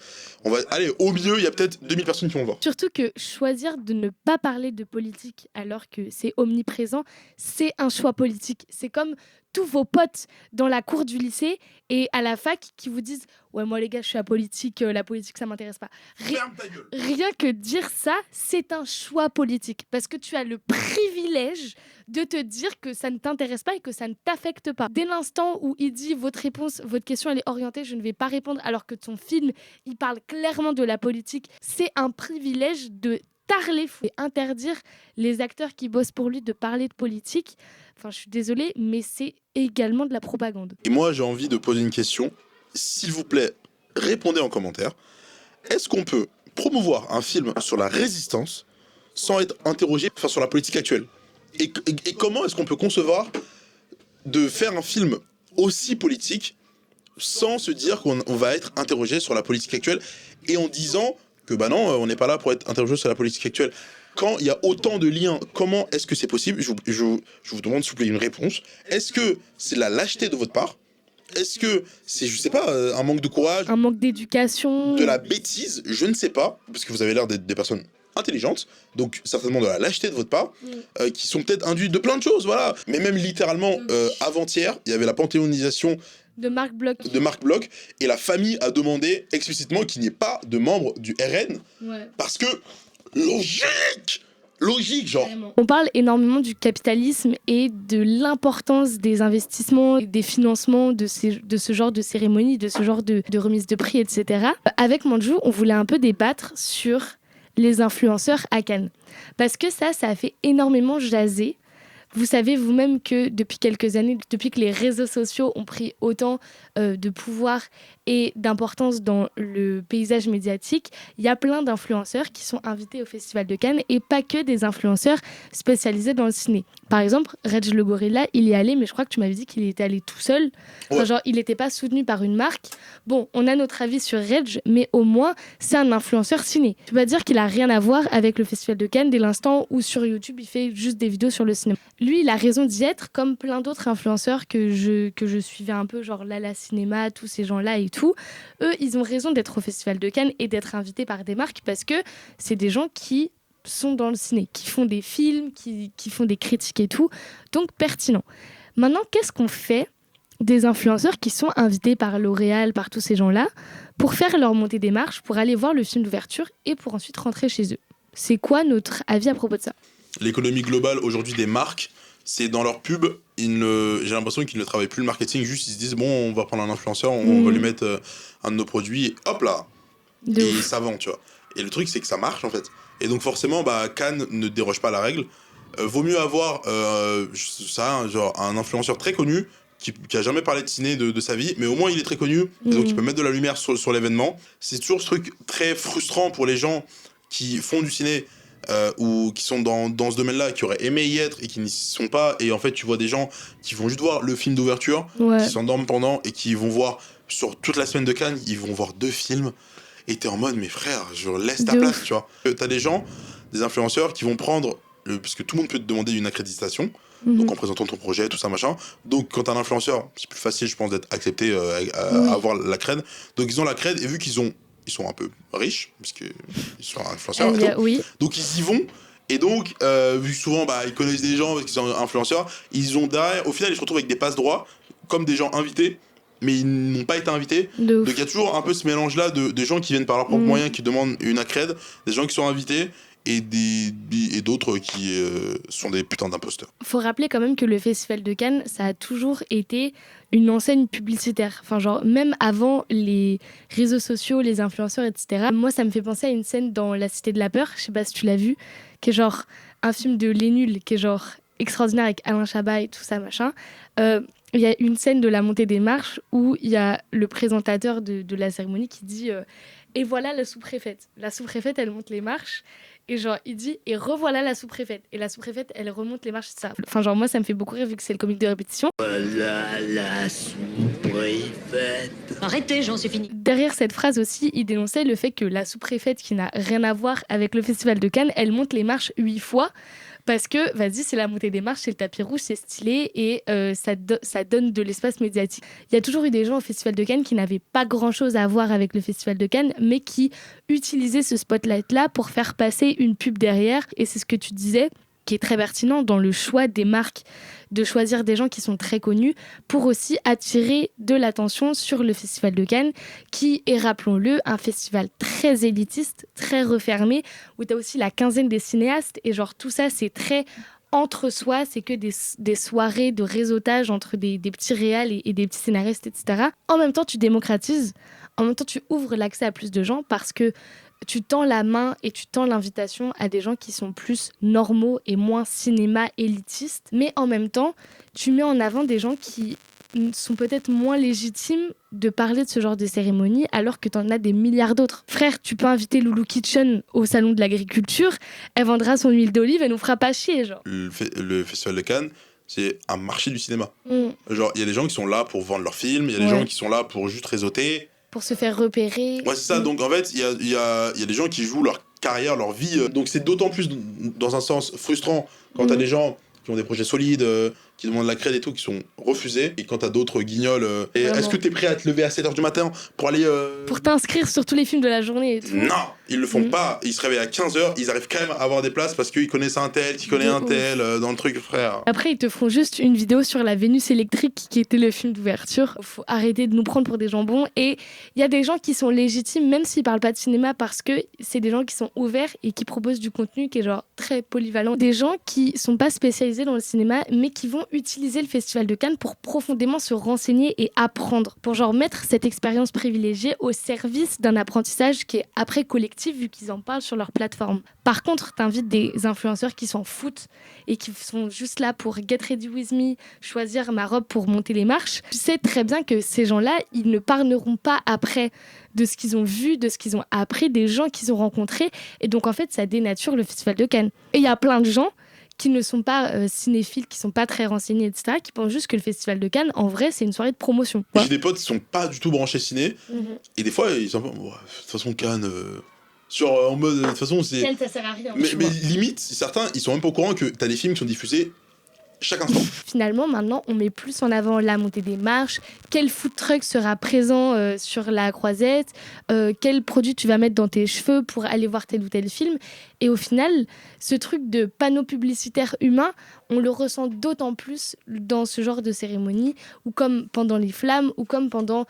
au milieu, il y a peut-être 2000 personnes qui vont le voir. Surtout que choisir de ne pas parler de politique alors que c'est omniprésent, c'est un choix politique. C'est comme tous vos potes dans la cour du lycée et à la fac qui vous disent « Ouais, moi les gars, je suis apolitique, la politique, ça m'intéresse pas. » Ferme ta gueule. Rien que dire ça, c'est un choix politique. Parce que tu as le privilège de te dire que ça ne t'intéresse pas et que ça ne t'affecte pas. Dès l'instant où il dit « Votre question, elle est orientée, je ne vais pas répondre » alors que ton film, il parle clairement de la politique, c'est un privilège de tarler fou et interdire les acteurs qui bossent pour lui de parler de politique. Enfin, je suis désolée, mais c'est également de la propagande. Et moi, j'ai envie de poser une question. S'il vous plaît, répondez en commentaire. Est-ce qu'on peut promouvoir un film sur la résistance sans être interrogé sur la politique actuelle. Et comment est-ce qu'on peut concevoir de faire un film aussi politique sans se dire qu'on va être interrogé sur la politique actuelle et en disant que bah non, on n'est pas là pour être interrogé sur la politique actuelle. Quand il y a autant de liens, comment est-ce que c'est possible ? Je vous demande s'il vous plaît une réponse. Est-ce que c'est la lâcheté de votre part ? Est-ce que c'est, je sais pas, un manque de courage ? Un manque d'éducation ? De la bêtise ? Je ne sais pas, parce que vous avez l'air d'être des personnes intelligentes, donc certainement de la lâcheté de votre part, qui sont peut-être induites de plein de choses, voilà. Mais même littéralement, avant-hier, il y avait la panthéonisation de Marc Bloch. Et la famille a demandé explicitement qu'il n'y ait pas de membres du RN, parce que, logique, genre. On parle énormément du capitalisme et de l'importance des investissements, des financements de ce genre de cérémonies, de ce genre de remise de prix, etc. Avec Manju, on voulait un peu débattre sur les influenceurs à Cannes. Parce que ça a fait énormément jaser. Vous savez vous-même que depuis quelques années, depuis que les réseaux sociaux ont pris autant de pouvoir et d'importance dans le paysage médiatique, il y a plein d'influenceurs qui sont invités au Festival de Cannes et pas que des influenceurs spécialisés dans le ciné. Par exemple, Reg le Gorilla, il y est allé, mais je crois que tu m'avais dit qu'il était allé tout seul. Enfin, genre, il n'était pas soutenu par une marque. Bon, on a notre avis sur Reg, mais au moins, c'est un influenceur ciné. Je peux pas dire qu'il a rien à voir avec le Festival de Cannes dès l'instant où sur YouTube, il fait juste des vidéos sur le cinéma. Lui, il a raison d'y être, comme plein d'autres influenceurs que je suivais un peu, genre Lala Cinéma, tous ces gens-là et tout. Eux, ils ont raison d'être au Festival de Cannes et d'être invités par des marques parce que c'est des gens qui sont dans le ciné, qui font des films, qui font des critiques et tout. Donc, pertinent. Maintenant, qu'est-ce qu'on fait des influenceurs qui sont invités par L'Oréal, par tous ces gens-là, pour faire leur montée des marches, pour aller voir le film d'ouverture et pour ensuite rentrer chez eux ? C'est quoi notre avis à propos de ça ? L'économie globale aujourd'hui des marques, c'est dans leur pub, j'ai l'impression qu'ils ne travaillent plus le marketing, juste ils se disent bon, on va prendre un influenceur, on va lui mettre un de nos produits, et hop là, ça vend, tu vois. Et le truc, c'est que ça marche en fait. Et donc forcément, Cannes ne déroge pas à la règle. Vaut mieux avoir genre un influenceur très connu qui a jamais parlé de ciné de sa vie, mais au moins il est très connu, et donc il peut mettre de la lumière sur l'événement. C'est toujours ce truc très frustrant pour les gens qui font du ciné, ou qui sont dans ce domaine-là, qui auraient aimé y être et qui n'y sont pas. Et en fait, tu vois des gens qui vont juste voir le film d'ouverture, qui s'endorment pendant et qui vont voir, sur toute la semaine de Cannes, ils vont voir 2 films. Et t'es en mode, mais frère, je laisse ta place, tu vois. T'as des gens, des influenceurs qui vont prendre, parce que tout le monde peut te demander une accréditation, donc en présentant ton projet, tout ça, machin. Donc quand t'es un influenceur, c'est plus facile, je pense, d'être accepté à avoir la crède. Donc ils ont la crède, et vu qu'ils sont un peu riches, parce qu'ils sont influenceurs et tout. Donc ils y vont, et donc, vu que souvent ils connaissent des gens parce qu'ils sont influenceurs, ils ont derrière, au final ils se retrouvent avec des passe-droits, comme des gens invités, mais ils n'ont pas été invités. Donc il y a toujours un peu ce mélange-là de gens qui viennent par leurs propres moyens, qui demandent une accrède, des gens qui sont invités, et d'autres qui sont des putains d'imposteurs. Faut rappeler quand même que le Festival de Cannes, ça a toujours été une enseigne publicitaire. Enfin, genre, même avant les réseaux sociaux, les influenceurs, etc. Moi, ça me fait penser à une scène dans La Cité de la Peur, je sais pas si tu l'as vu, qui est genre un film de Les Nuls, qui est genre extraordinaire avec Alain Chabat et tout ça, machin. Il y a une scène de la montée des marches où il y a le présentateur de la cérémonie qui dit et voilà la sous-préfète. La sous-préfète, elle monte les marches. Et genre, il dit, et revoilà la sous-préfète. Et la sous-préfète, elle remonte les marches, ça. Enfin, genre, moi, ça me fait beaucoup rire vu que c'est le comique de répétition. Voilà la sous-préfète. Arrêtez, Jean, c'est fini. Derrière cette phrase aussi, il dénonçait le fait que la sous-préfète, qui n'a rien à voir avec le Festival de Cannes, elle monte les marches 8 fois. Parce que, vas-y, c'est la montée des marches, c'est le tapis rouge, c'est stylé et ça donne de l'espace médiatique. Il y a toujours eu des gens au Festival de Cannes qui n'avaient pas grand-chose à voir avec le Festival de Cannes, mais qui utilisaient ce spotlight-là pour faire passer une pub derrière. Et c'est ce que tu disais, qui est très pertinent dans le choix des marques, de choisir des gens qui sont très connus pour aussi attirer de l'attention sur le Festival de Cannes, qui est, rappelons-le, un festival très élitiste, très refermé, où tu as aussi la quinzaine des cinéastes, et genre tout ça, c'est très entre soi, c'est que des soirées de réseautage entre des petits réals et des petits scénaristes, etc. En même temps, tu démocratises, en même temps, tu ouvres l'accès à plus de gens parce que tu tends la main et tu tends l'invitation à des gens qui sont plus normaux et moins cinéma élitistes. Mais en même temps, tu mets en avant des gens qui sont peut-être moins légitimes de parler de ce genre de cérémonie alors que t'en as des milliards d'autres. Frère, tu peux inviter Loulou Kitchen au salon de l'agriculture, elle vendra son huile d'olive, elle nous fera pas chier, genre. Le Festival de Cannes, c'est un marché du cinéma. Genre, il y a des gens qui sont là pour vendre leurs films, il y a des gens qui sont là pour juste réseauter. Pour se faire repérer. Ouais, c'est ça. Donc, en fait, il y a des gens qui jouent leur carrière, leur vie. Donc, c'est d'autant plus, dans un sens, frustrant quand t'as des gens qui ont des projets solides, qui demandent la crédit et tout, qui sont refusés. Et quand t'as d'autres guignols... et est-ce que t'es prêt à te lever à 7h du matin pour aller... Pour t'inscrire sur tous les films de la journée et tout. Non, ils le font pas. Ils se réveillent à 15h, ils arrivent quand même à avoir des places parce qu'ils connaissent un tel, qui connaît un tel dans le truc, frère. Après, ils te feront juste une vidéo sur la Vénus électrique qui était le film d'ouverture. Faut arrêter de nous prendre pour des jambons. Et il y a des gens qui sont légitimes, même s'ils parlent pas de cinéma, parce que c'est des gens qui sont ouverts et qui proposent du contenu qui est genre très polyvalent. Des gens qui sont pas spécialisés dans le cinéma, mais qui vont utiliser le Festival de Cannes pour profondément se renseigner et apprendre. Pour genre mettre cette expérience privilégiée au service d'un apprentissage qui est après collectif, vu qu'ils en parlent sur leur plateforme. Par contre, t'invites des influenceurs qui s'en foutent et qui sont juste là pour get ready with me, choisir ma robe pour monter les marches. Tu sais très bien que ces gens-là, ils ne parleront pas après de ce qu'ils ont vu, de ce qu'ils ont appris, des gens qu'ils ont rencontrés. Et donc, en fait, ça dénature le Festival de Cannes. Et il y a plein de gens qui ne sont pas cinéphiles, qui sont pas très renseignés, etc., qui pensent juste que le Festival de Cannes, en vrai, c'est une soirée de promotion. J'ai des potes qui sont pas du tout branchés ciné, et des fois, ils sont de toute façon, Cannes... en mode, de toute façon, c'est... Cannes, ça sert à rien. Mais limite, certains, ils sont même pas au courant que t'as des films qui sont diffusés chaque instant. Finalement, maintenant, on met plus en avant la montée des marches, quel food truck sera présent sur la croisette, quel produit tu vas mettre dans tes cheveux pour aller voir tel ou tel film. Et au final, ce truc de panneau publicitaire humain, on le ressent d'autant plus dans ce genre de cérémonie, ou comme pendant les flammes, ou comme pendant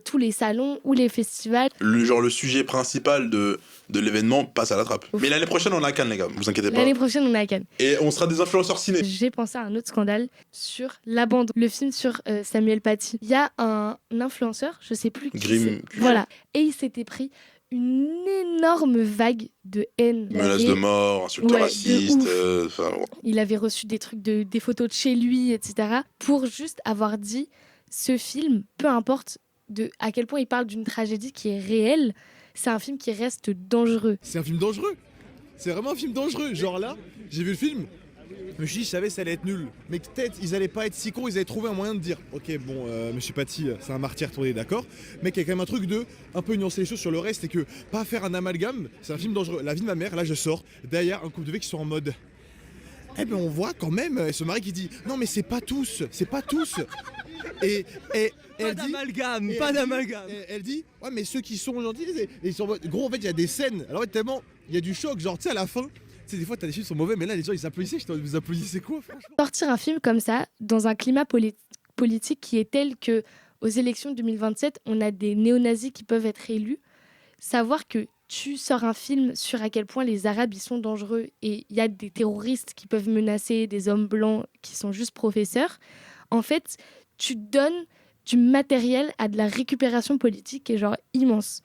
tous les salons ou les festivals. Le sujet principal de l'événement passe à la trappe. Mais l'année prochaine, on a Cannes, les gars, vous inquiétez pas. L'année prochaine, on a Cannes. Et on sera des influenceurs ciné. J'ai pensé à un autre scandale sur l'abandon. Le film sur Samuel Paty. Il y a un influenceur, je sais plus qui c'est. Voilà. Et il s'était pris une énorme vague de haine. Menaces de mort, insultes racistes. Il avait reçu des trucs, des photos de chez lui, etc. Pour juste avoir dit ce film, peu importe à quel point il parle d'une tragédie qui est réelle, c'est un film qui reste dangereux. C'est un film dangereux. C'est vraiment un film dangereux. Genre là, j'ai vu le film. Je me suis dit, je savais que ça allait être nul. Mais peut-être, ils allaient pas être si cons, ils allaient trouver un moyen de dire ok, bon, Monsieur Paty, c'est un martyr tourné, d'accord. Mais qu'il y a quand même un truc de un peu nuancer les choses sur le reste et que pas faire un amalgame, c'est un film dangereux. La vie de ma mère, là, je sors. Derrière, un couple de mecs qui sont en mode. Eh ben, on voit quand même ce mari qui dit non, mais c'est pas tous. Et elle dit. Pas d'amalgame. Elle dit ouais, mais ceux qui sont gentils, ils sont en mode. Gros, en fait, il y a des scènes. Alors, tellement, il y a du choc, genre, tu sais, à la fin. Tu sais, des fois, t'as des films qui sont mauvais, mais là, les gens, ils applaudissaient. Vous applaudissez quoi, franchement ? Sortir un film comme ça, dans un climat politique qui est tel que aux élections de 2027, on a des néo-nazis qui peuvent être élus, savoir que tu sors un film sur à quel point les Arabes, ils sont dangereux et il y a des terroristes qui peuvent menacer des hommes blancs qui sont juste professeurs, en fait, tu donnes du matériel à de la récupération politique qui est genre immense.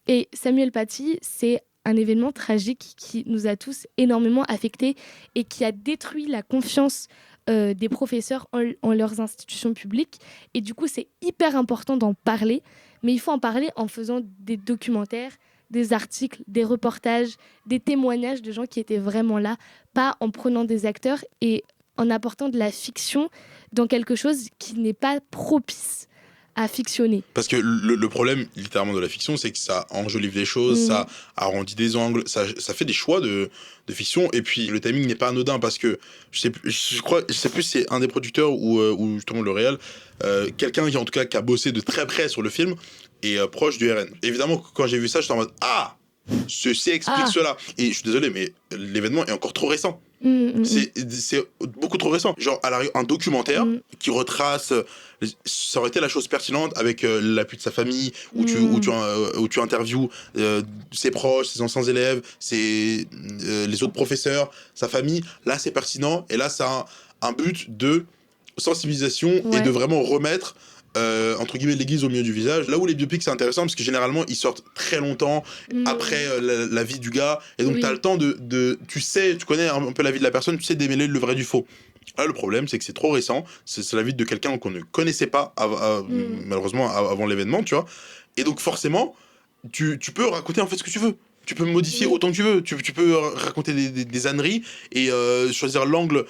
Et Samuel Paty, c'est un événement tragique qui nous a tous énormément affectés et qui a détruit la confiance des professeurs en leurs institutions publiques. Et du coup, c'est hyper important d'en parler, mais il faut en parler en faisant des documentaires, des articles, des reportages, des témoignages de gens qui étaient vraiment là, pas en prenant des acteurs et en apportant de la fiction dans quelque chose qui n'est pas propice à fictionner. Parce que le problème, littéralement, de la fiction, c'est que ça enjolive les choses, ça arrondit des angles, ça fait des choix de fiction, et puis le timing n'est pas anodin, parce que, je sais plus si c'est un des producteurs ou justement le réel, quelqu'un qui, en tout cas, qui a bossé de très près sur le film, est proche du RN. Évidemment, quand j'ai vu ça, j'étais en mode « Ah !» Ceci explique cela. Et je suis désolé, mais l'événement est encore trop récent. C'est beaucoup trop récent. Genre, à l'arrivée, un documentaire qui retrace... Ça aurait été la chose pertinente avec l'appui de sa famille, où tu interviews ses proches, ses anciens élèves, les autres professeurs, sa famille. Là, c'est pertinent. Et là, ça a un but de sensibilisation et de vraiment remettre entre guillemets l'église au milieu du village. Là où les biopics c'est intéressant parce que généralement ils sortent très longtemps après la vie du gars et donc t'as le temps de tu connais un peu la vie de la personne, tu sais démêler le vrai du faux. Là, le problème, c'est que c'est trop récent. C'est la vie de quelqu'un qu'on ne connaissait pas, malheureusement, avant l'événement, tu vois. Et donc, forcément, tu peux raconter en fait ce que tu veux. Tu peux modifier autant que tu veux. Tu peux raconter des âneries et choisir l'angle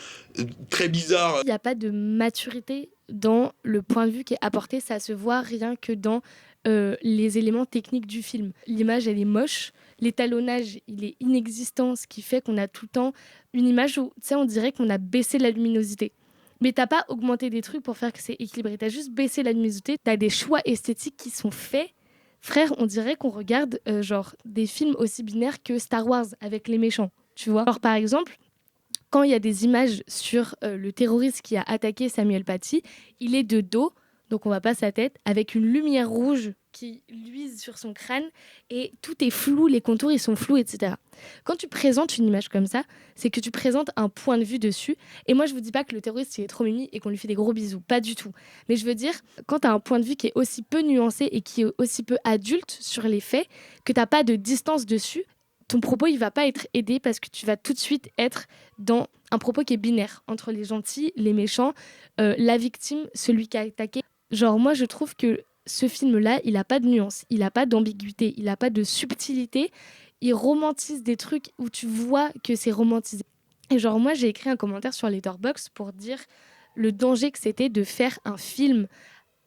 très bizarre. Il n'y a pas de maturité dans le point de vue qui est apporté. Ça se voit rien que dans les éléments techniques du film. L'image, elle est moche. L'étalonnage, il est inexistant, ce qui fait qu'on a tout le temps une image où, tu sais, on dirait qu'on a baissé la luminosité. Mais t'as pas augmenté des trucs pour faire que c'est équilibré. T'as juste baissé la luminosité. T'as des choix esthétiques qui sont faits. Frère, on dirait qu'on regarde genre des films aussi binaires que Star Wars avec les méchants, tu vois. Alors par exemple, quand il y a des images sur le terroriste qui a attaqué Samuel Paty, il est de dos, donc on voit pas sa tête, avec une lumière rouge qui luise sur son crâne et tout est flou, les contours ils sont flous, etc. Quand tu présentes une image comme ça, c'est que tu présentes un point de vue dessus. Et moi je vous dis pas que le terroriste il est trop mimi et qu'on lui fait des gros bisous, pas du tout. Mais je veux dire, quand tu as un point de vue qui est aussi peu nuancé et qui est aussi peu adulte sur les faits, que t'as pas de distance dessus, ton propos il va pas être aidé parce que tu vas tout de suite être dans un propos qui est binaire entre les gentils, les méchants, la victime, celui qui a attaqué. Genre moi je trouve que ce film-là, il n'a pas de nuance, il n'a pas d'ambiguïté, il n'a pas de subtilité. Il romantise des trucs où tu vois que c'est romantisé. Et genre, moi, j'ai écrit un commentaire sur Letterboxd pour dire le danger que c'était de faire un film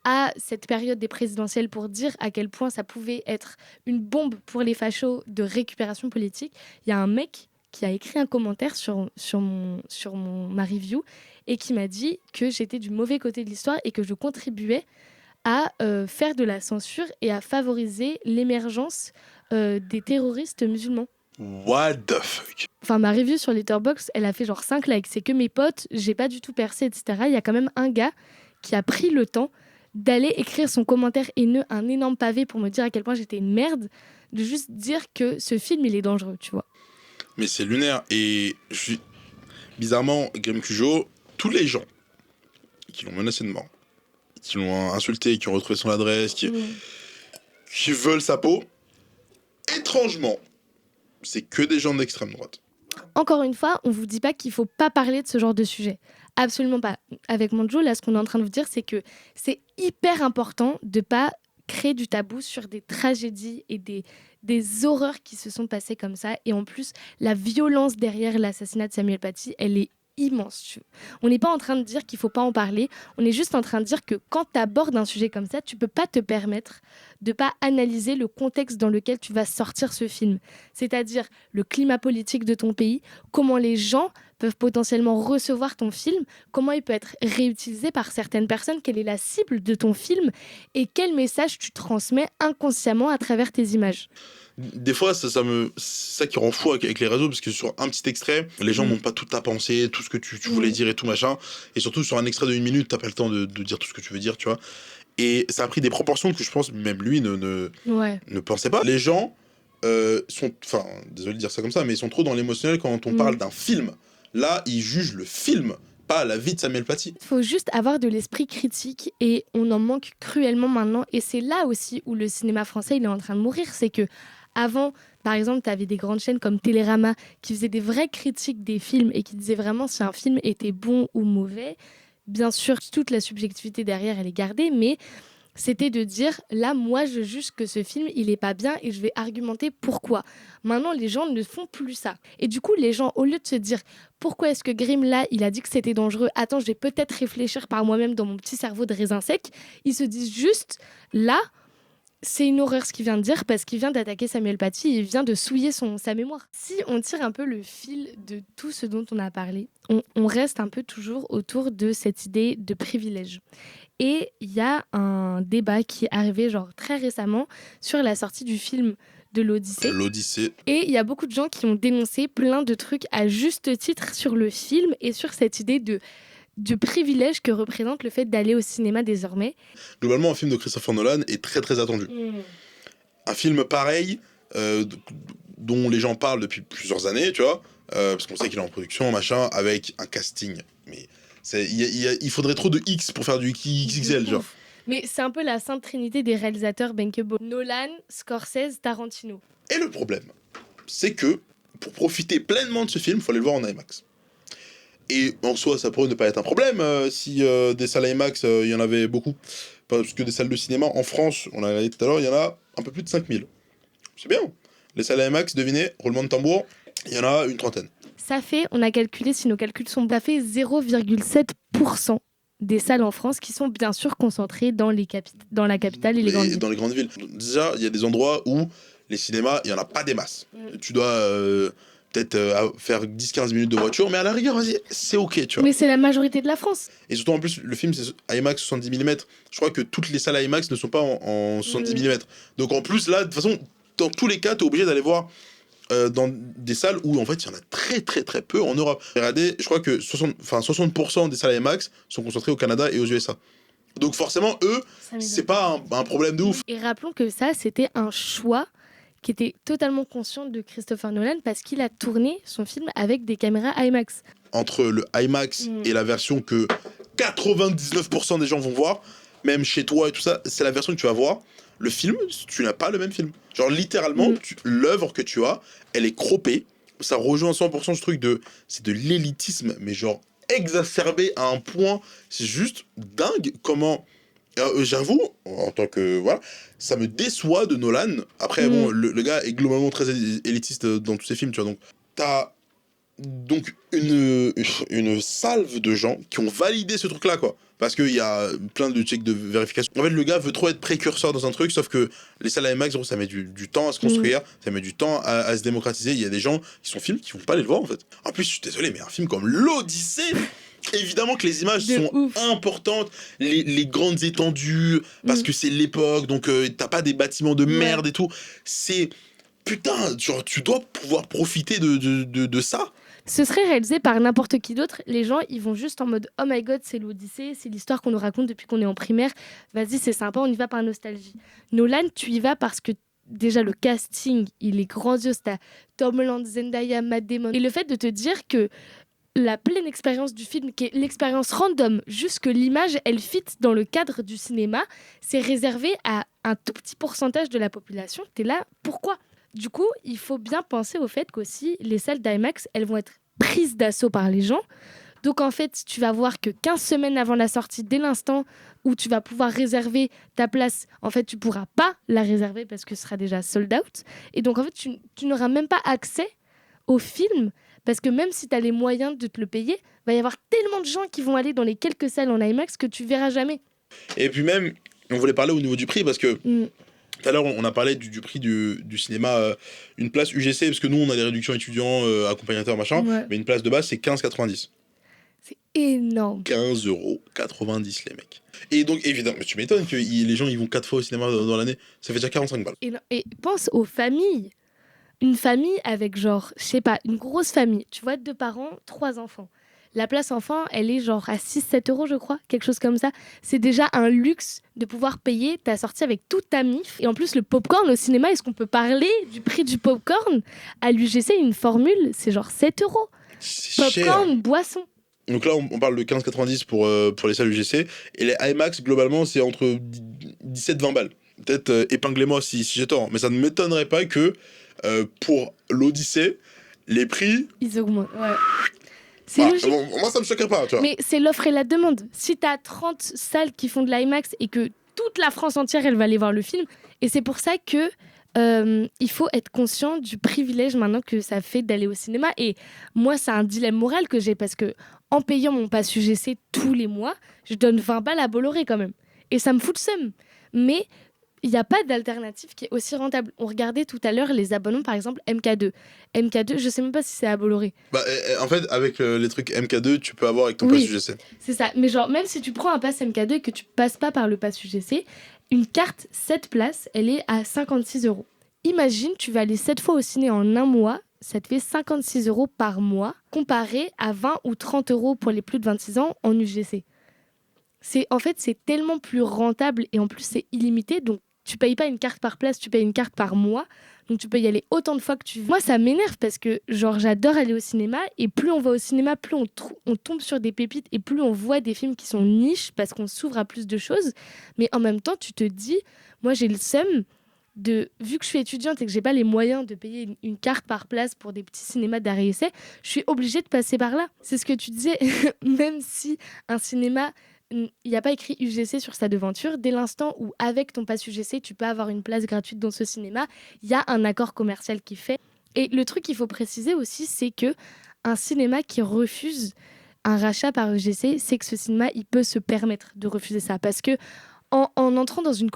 à cette période des présidentielles pour dire à quel point ça pouvait être une bombe pour les fachos de récupération politique. Il y a un mec qui a écrit un commentaire sur ma review et qui m'a dit que j'étais du mauvais côté de l'histoire et que je contribuais à faire de la censure et à favoriser l'émergence des terroristes musulmans. What the fuck? Enfin, ma review sur Letterboxd, elle a fait genre 5 likes. C'est que mes potes, j'ai pas du tout percé, etc. Il y a quand même un gars qui a pris le temps d'aller écrire son commentaire haineux, un énorme pavé pour me dire à quel point j'étais une merde, de juste dire que ce film, il est dangereux, tu vois. Mais c'est lunaire. Et bizarrement, Grim Cujo, tous les gens qui l'ont menacé de mort, qui l'ont insulté, qui ont retrouvé son adresse, qui veulent sa peau, étrangement, c'est que des gens d'extrême droite. Encore une fois, on vous dit pas qu'il faut pas parler de ce genre de sujet. Absolument pas. Avec Manjo, là, ce qu'on est en train de vous dire, c'est que c'est hyper important de pas créer du tabou sur des tragédies et des horreurs qui se sont passées comme ça. Et en plus, la violence derrière l'assassinat de Samuel Paty, elle est immense. On n'est pas en train de dire qu'il faut pas en parler, on est juste en train de dire que quand tu abordes un sujet comme ça, tu peux pas te permettre de pas analyser le contexte dans lequel tu vas sortir ce film. C'est-à-dire le climat politique de ton pays, comment les gens peuvent potentiellement recevoir ton film, comment il peut être réutilisé par certaines personnes, quelle est la cible de ton film et quel message tu transmets inconsciemment à travers tes images. Des fois, c'est ça qui rend fou avec les réseaux, parce que sur un petit extrait, les gens n'ont pas toute ta pensée, tout ce que tu voulais dire et tout machin. Et surtout, sur un extrait de 1 minute, t'as pas le temps de dire tout ce que tu veux dire, tu vois. Et ça a pris des proportions que je pense même lui ne pensait pas. Les gens sont, enfin, désolé de dire ça comme ça, mais ils sont trop dans l'émotionnel quand on parle d'un film. Là, ils jugent le film, pas la vie de Samuel Paty. Il faut juste avoir de l'esprit critique et on en manque cruellement maintenant. Et c'est là aussi où le cinéma français il est en train de mourir. C'est que avant, par exemple, tu avais des grandes chaînes comme Télérama qui faisaient des vraies critiques des films et qui disaient vraiment si un film était bon ou mauvais. Bien sûr, toute la subjectivité derrière, elle est gardée, mais c'était de dire, là, moi, je juge que ce film, il est pas bien et je vais argumenter pourquoi. Maintenant, les gens ne font plus ça. Et du coup, les gens, au lieu de se dire, pourquoi est-ce que Grimm, là, il a dit que c'était dangereux, attends, je vais peut-être réfléchir par moi-même dans mon petit cerveau de raisin sec, ils se disent juste, là, c'est une horreur ce qu'il vient de dire parce qu'il vient d'attaquer Samuel Paty, il vient de souiller sa mémoire. Si on tire un peu le fil de tout ce dont on a parlé, on reste un peu toujours autour de cette idée de privilège. Et il y a un débat qui est arrivé genre très récemment sur la sortie du film de l'Odyssée. Et il y a beaucoup de gens qui ont dénoncé plein de trucs à juste titre sur le film et sur cette idée de privilège que représente le fait d'aller au cinéma désormais. Globalement, un film de Christopher Nolan est très très attendu. Un film pareil, dont les gens parlent depuis plusieurs années, tu vois, parce qu'on sait qu'il est en production, machin, avec un casting. Mais il faudrait trop de X pour faire du XXL, genre. Mais c'est un peu la sainte trinité des réalisateurs bankable. Nolan, Scorsese, Tarantino. Et le problème, c'est que pour profiter pleinement de ce film, il faut aller le voir en IMAX. Et en soi, ça pourrait ne pas être un problème si des salles IMAX, il y en avait beaucoup. Parce que des salles de cinéma, en France, on l'a regardé tout à l'heure, il y en a un peu plus de 5000. C'est bien. Les salles IMAX, devinez, roulement de tambour, il y en a une trentaine. Ça fait, on a calculé, si nos calculs sont ça fait 0,7% des salles en France qui sont bien sûr concentrées dans la capitale et les grandes villes. Dans les grandes villes. Déjà, il y a des endroits où les cinémas, il n'y en a pas des masses. Tu dois peut-être faire 10-15 minutes de voiture, mais à la rigueur, vas-y, c'est ok, tu vois. Mais c'est la majorité de la France. Et surtout, en plus, le film, c'est IMAX 70 mm. Je crois que toutes les salles IMAX ne sont pas en 70 mm. Donc en plus, là, de toute façon, dans tous les cas, tu es obligé d'aller voir dans des salles où, en fait, il y en a très, très, très peu en Europe. Regardez, je crois que 60% des salles IMAX sont concentrées au Canada et aux USA. Donc forcément, eux, c'est pas un problème de ouf. Et rappelons que ça, c'était un choix qui était totalement conscient de Christopher Nolan parce qu'il a tourné son film avec des caméras IMAX. Entre le IMAX et la version que 99% des gens vont voir, même chez toi et tout ça, c'est la version que tu vas voir. Le film, tu n'as pas le même film. Genre littéralement, l'œuvre que tu as, elle est croppée. Ça rejoint 100% ce truc c'est de l'élitisme, mais genre exacerbé à un point. C'est juste dingue comment... j'avoue, en tant que... Voilà, ça me déçoit de Nolan. Après, bon, le gars est globalement très élitiste dans tous ses films, tu vois. Donc, t'as donc une salve de gens qui ont validé ce truc-là, quoi. Parce qu'il y a plein de checks de vérification. En fait, le gars veut trop être précurseur dans un truc, sauf que les salles IMAX, ça met du temps à se construire, ça met du temps à se démocratiser. Il y a des gens qui sont films qui vont pas aller le voir, en fait. En plus, je suis désolé, mais un film comme l'Odyssée... Évidemment que les images sont importantes, les grandes étendues, parce que c'est l'époque, donc t'as pas des bâtiments de merde et tout. C'est... Putain, genre, tu dois pouvoir profiter de ça. Ce serait réalisé par n'importe qui d'autre. Les gens, ils vont juste en mode « Oh my God, c'est l'Odyssée, c'est l'histoire qu'on nous raconte depuis qu'on est en primaire. Vas-y, c'est sympa, on y va par nostalgie. » Nolan, tu y vas parce que déjà, le casting, il est grandiose. T'as Tom Holland, Zendaya, Matt Damon. Et le fait de te dire que la pleine expérience du film, qui est l'expérience random, juste que l'image, elle fit dans le cadre du cinéma, c'est réservé à un tout petit pourcentage de la population. T'es là, pourquoi ? Du coup, il faut bien penser au fait qu'aussi, les salles d'IMAX, elles vont être prises d'assaut par les gens. Donc en fait, tu vas voir que 15 semaines avant la sortie, dès l'instant où tu vas pouvoir réserver ta place, en fait, tu pourras pas la réserver parce que ce sera déjà sold out. Et donc en fait, tu n'auras même pas accès au film. Parce que même si tu as les moyens de te le payer, il va y avoir tellement de gens qui vont aller dans les quelques salles en IMAX que tu verras jamais. Et puis même, on voulait parler au niveau du prix, parce que tout à l'heure, on a parlé du prix du cinéma. Une place UGC, parce que nous, on a des réductions étudiants, accompagnateurs, machin, mais une place de base, c'est 15,90. C'est énorme. 15,90 €, les mecs. Et donc, évidemment, tu m'étonnes que les gens ils vont 4 fois au cinéma dans l'année. Ça fait déjà 45 balles. Et pense aux familles. Une famille avec genre, je sais pas, une grosse famille. Tu vois, 2 parents, 3 enfants. La place enfant, elle est genre à 6-7 €, je crois, quelque chose comme ça. C'est déjà un luxe de pouvoir payer ta sortie avec toute ta mif. Et en plus, le popcorn au cinéma, est-ce qu'on peut parler du prix du popcorn ? À l'UGC, une formule, c'est genre 7 €. C'est popcorn, cher. boisson. Donc là, on parle de 15,90 pour les salles UGC. Et les IMAX, globalement, c'est entre 17-20 balles. Peut-être épinglez-moi si j'ai tort. Mais ça ne m'étonnerait pas que pour l'Odyssée, les prix... Ils augmentent, ouais. C'est logique. Bon, moi, ça me choquerait pas, tu vois. Mais c'est l'offre et la demande. Si t'as 30 salles qui font de l'IMAX et que toute la France entière, elle va aller voir le film, et c'est pour ça que il faut être conscient du privilège maintenant que ça fait d'aller au cinéma. Et moi, c'est un dilemme moral que j'ai, parce que en payant mon pass UGC tous les mois, je donne 20 balles à Bolloré quand même. Et ça me fout le seum. Mais il n'y a pas d'alternative qui est aussi rentable. On regardait tout à l'heure les abonnements, par exemple, MK2. MK2, je ne sais même pas si c'est à Bolloré. En fait, avec les trucs MK2, tu peux avoir avec ton pass UGC. C'est ça. Mais genre, même si tu prends un pass MK2 et que tu passes pas par le pass UGC, une carte 7 places, elle est à 56 €. Imagine, tu vas aller 7 fois au ciné en un mois, ça te fait 56 € par mois, comparé à 20 ou 30 € pour les plus de 26 ans en UGC. En fait, c'est tellement plus rentable et en plus, c'est illimité. Donc, tu payes pas une carte par place, tu payes une carte par mois. Donc tu peux y aller autant de fois que tu veux. Moi, ça m'énerve parce que genre j'adore aller au cinéma et plus on va au cinéma, plus on tombe sur des pépites et plus on voit des films qui sont niches parce qu'on s'ouvre à plus de choses. Mais en même temps, tu te dis, moi j'ai le seum vu que je suis étudiante et que j'ai pas les moyens de payer une carte par place pour des petits cinémas d'arrêt-essai, je suis obligée de passer par là. C'est ce que tu disais, même si un cinéma... Il n'y a pas écrit UGC sur sa devanture. Dès l'instant où, avec ton pass UGC, tu peux avoir une place gratuite dans ce cinéma, il y a un accord commercial qui fait. Et le truc qu'il faut préciser aussi, c'est que un cinéma qui refuse un rachat par UGC, c'est que ce cinéma, il peut se permettre de refuser ça. Parce que en entrant dans une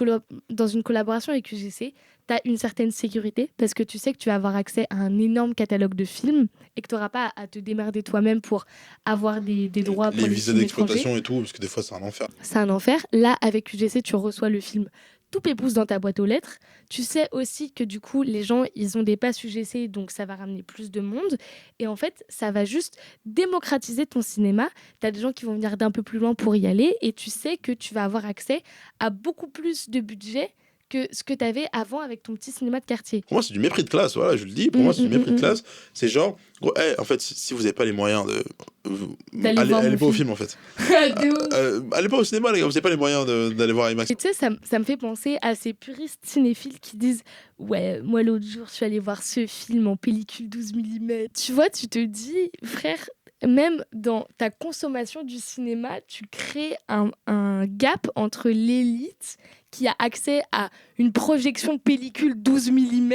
collaboration avec UGC, tu as une certaine sécurité parce que tu sais que tu vas avoir accès à un énorme catalogue de films et que tu n'auras pas à te démerder toi-même pour avoir des droits pour les les visas films d'exploitation étrangers. et tout, parce que des fois c'est un enfer. C'est un enfer. Là, avec UGC, tu reçois le film tout pépouze dans ta boîte aux lettres. Tu sais aussi que du coup, les gens, ils ont des passes UGC, donc ça va ramener plus de monde. Et en fait, ça va juste démocratiser ton cinéma. Tu as des gens qui vont venir d'un peu plus loin pour y aller et tu sais que tu vas avoir accès à beaucoup plus de budget que ce que tu avais avant avec ton petit cinéma de quartier. Pour moi, c'est du mépris de classe, voilà, je le dis. Pour moi, c'est du mépris de classe. C'est genre, gros, en fait, si vous n'avez pas les moyens de. Allez pas au film, en fait. Allez pas au cinéma, les gars, vous n'avez pas les moyens d'aller voir IMAX. Et tu sais, ça me fait penser à ces puristes cinéphiles qui disent « Ouais, moi l'autre jour, je suis allée voir ce film en pellicule 12 mm. » Tu vois, tu te dis, frère, même dans ta consommation du cinéma, tu crées un gap entre l'élite qui a accès à une projection pellicule 12 mm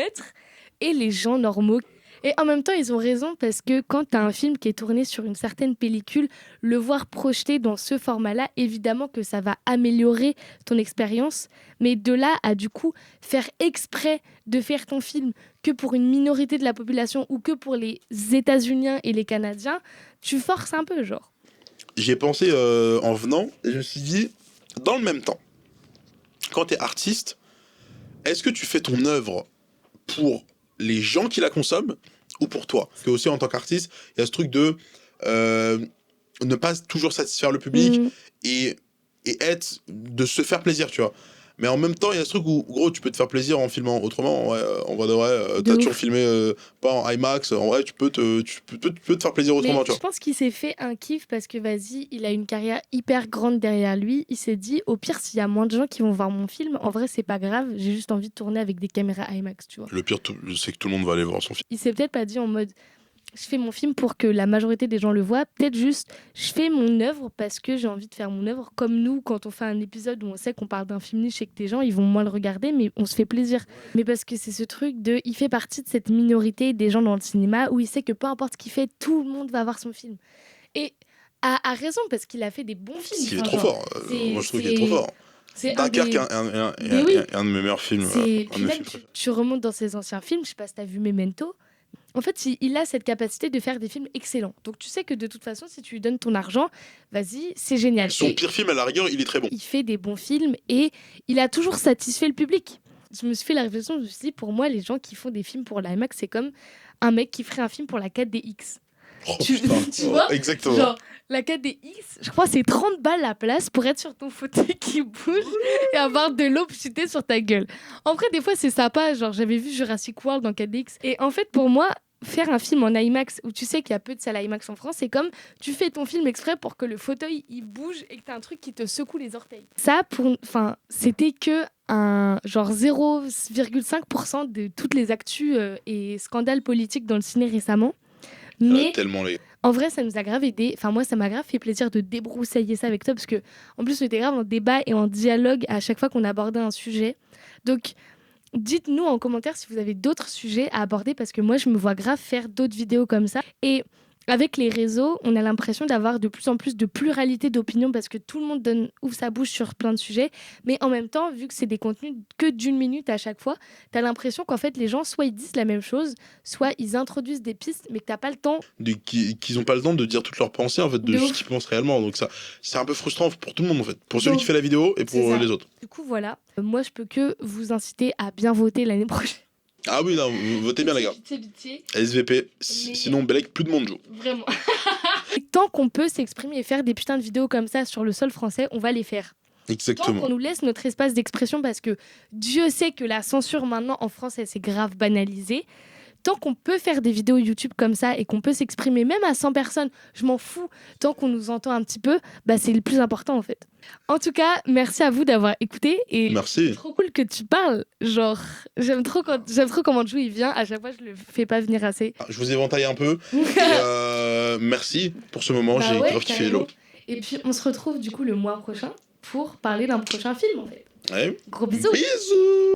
et les gens normaux. Et en même temps, ils ont raison parce que quand tu as un film qui est tourné sur une certaine pellicule, le voir projeté dans ce format-là, évidemment que ça va améliorer ton expérience. Mais de là à du coup faire exprès de faire ton film que pour une minorité de la population ou que pour les États-Uniens et les Canadiens, tu forces un peu, genre. J'y ai pensé en venant et je me suis dit, dans le même temps, quand tu es artiste, est-ce que tu fais ton œuvre pour les gens qui la consomment ou pour toi? Parce que aussi en tant qu'artiste, il y a ce truc de ne pas toujours satisfaire le public et de se faire plaisir, tu vois. Mais en même temps, il y a ce truc où, gros, tu peux te faire plaisir en filmant autrement. Ouais, en vrai de vrai, t'as toujours filmé pas en IMAX. En vrai, tu peux te faire plaisir autrement, tu vois. Je pense qu'il s'est fait un kiff parce que, vas-y, il a une carrière hyper grande derrière lui. Il s'est dit, au pire, s'il y a moins de gens qui vont voir mon film, en vrai, c'est pas grave. J'ai juste envie de tourner avec des caméras IMAX, tu vois. Le pire, c'est que tout le monde va aller voir son film. Il s'est peut-être pas dit en mode... Je fais mon film pour que la majorité des gens le voient. Peut-être juste, je fais mon œuvre parce que j'ai envie de faire mon œuvre. Comme nous, quand on fait un épisode où on sait qu'on parle d'un film niche et que des gens, ils vont moins le regarder, mais on se fait plaisir. Mais parce que c'est ce truc de... Il fait partie de cette minorité des gens dans le cinéma où il sait que peu importe ce qu'il fait, tout le monde va voir son film. Et a raison, parce qu'il a fait des bons films. Il est trop fort. Moi, je trouve qu'il est trop fort. Dunkerque est un de mes meilleurs films. Tu remontes dans ses anciens films, je sais pas si tu as vu Memento. En fait, il a cette capacité de faire des films excellents. Donc, tu sais que de toute façon, si tu lui donnes ton argent, vas-y, c'est génial. Son pire film, à la rigueur, il est très bon. Il fait des bons films et il a toujours satisfait le public. Je me suis fait la réflexion, je me suis dit, pour moi, les gens qui font des films pour l'IMAX, c'est comme un mec qui ferait un film pour la 4DX. Tu vois, exactement. Genre, la 4DX, je crois c'est 30 balles la place pour être sur ton fauteuil qui bouge et avoir de l'eau chuter sur ta gueule. En vrai, des fois, c'est sympa. Genre, j'avais vu Jurassic World en 4DX. Et en fait, pour moi, faire un film en IMAX où tu sais qu'il y a peu de salles IMAX en France, c'est comme tu fais ton film exprès pour que le fauteuil il bouge et que tu as un truc qui te secoue les orteils. Ça, c'était que un genre 0,5% de toutes les actus et scandales politiques dans le ciné récemment. Mais en vrai, ça nous a grave aidé. Enfin, moi, ça m'a grave fait plaisir de débroussailler ça avec toi parce que, en plus, on était grave en débat et en dialogue à chaque fois qu'on abordait un sujet. Donc, dites-nous en commentaire si vous avez d'autres sujets à aborder parce que moi, je me vois grave faire d'autres vidéos comme ça. Et avec les réseaux, on a l'impression d'avoir de plus en plus de pluralité d'opinions parce que tout le monde ouvre sa bouche sur plein de sujets. Mais en même temps, vu que c'est des contenus que d'une minute à chaque fois, t'as l'impression qu'en fait, les gens, soit ils disent la même chose, soit ils introduisent des pistes, mais que t'as pas le temps. Qu'ils n'ont pas le temps de dire toutes leurs pensées, en fait, de ce qu'ils pensent réellement. Donc ça, c'est un peu frustrant pour tout le monde, en fait. Pour celui qui fait la vidéo et pour les autres. Du coup, voilà. Moi, je peux que vous inciter à bien voter l'année prochaine. Ah oui, non, votez bien, les gars. SVP, sinon, Belek, plus de monde joue. Vraiment. Tant qu'on peut s'exprimer et faire des putains de vidéos comme ça sur le sol français, on va les faire. Tant Exactement. qu'on nous laisse notre espace d'expression, parce que Dieu sait que la censure maintenant en France, elle s'est grave banalisée. Tant qu'on peut faire des vidéos YouTube comme ça et qu'on peut s'exprimer même à 100 personnes, je m'en fous. Tant qu'on nous entend un petit peu, bah c'est le plus important en fait. En tout cas, merci à vous d'avoir écouté et Merci. c'est trop cool que tu parles. Genre, j'aime trop comment Jou il vient. À chaque fois, je le fais pas venir assez. Je vous ai ventaillé un peu. Merci pour ce moment, Bah j'ai ouais, grave kiffé carrément. l'eau. Et puis, on se retrouve du coup le mois prochain pour parler d'un prochain film en fait. Ouais. Gros bisous. Bisous.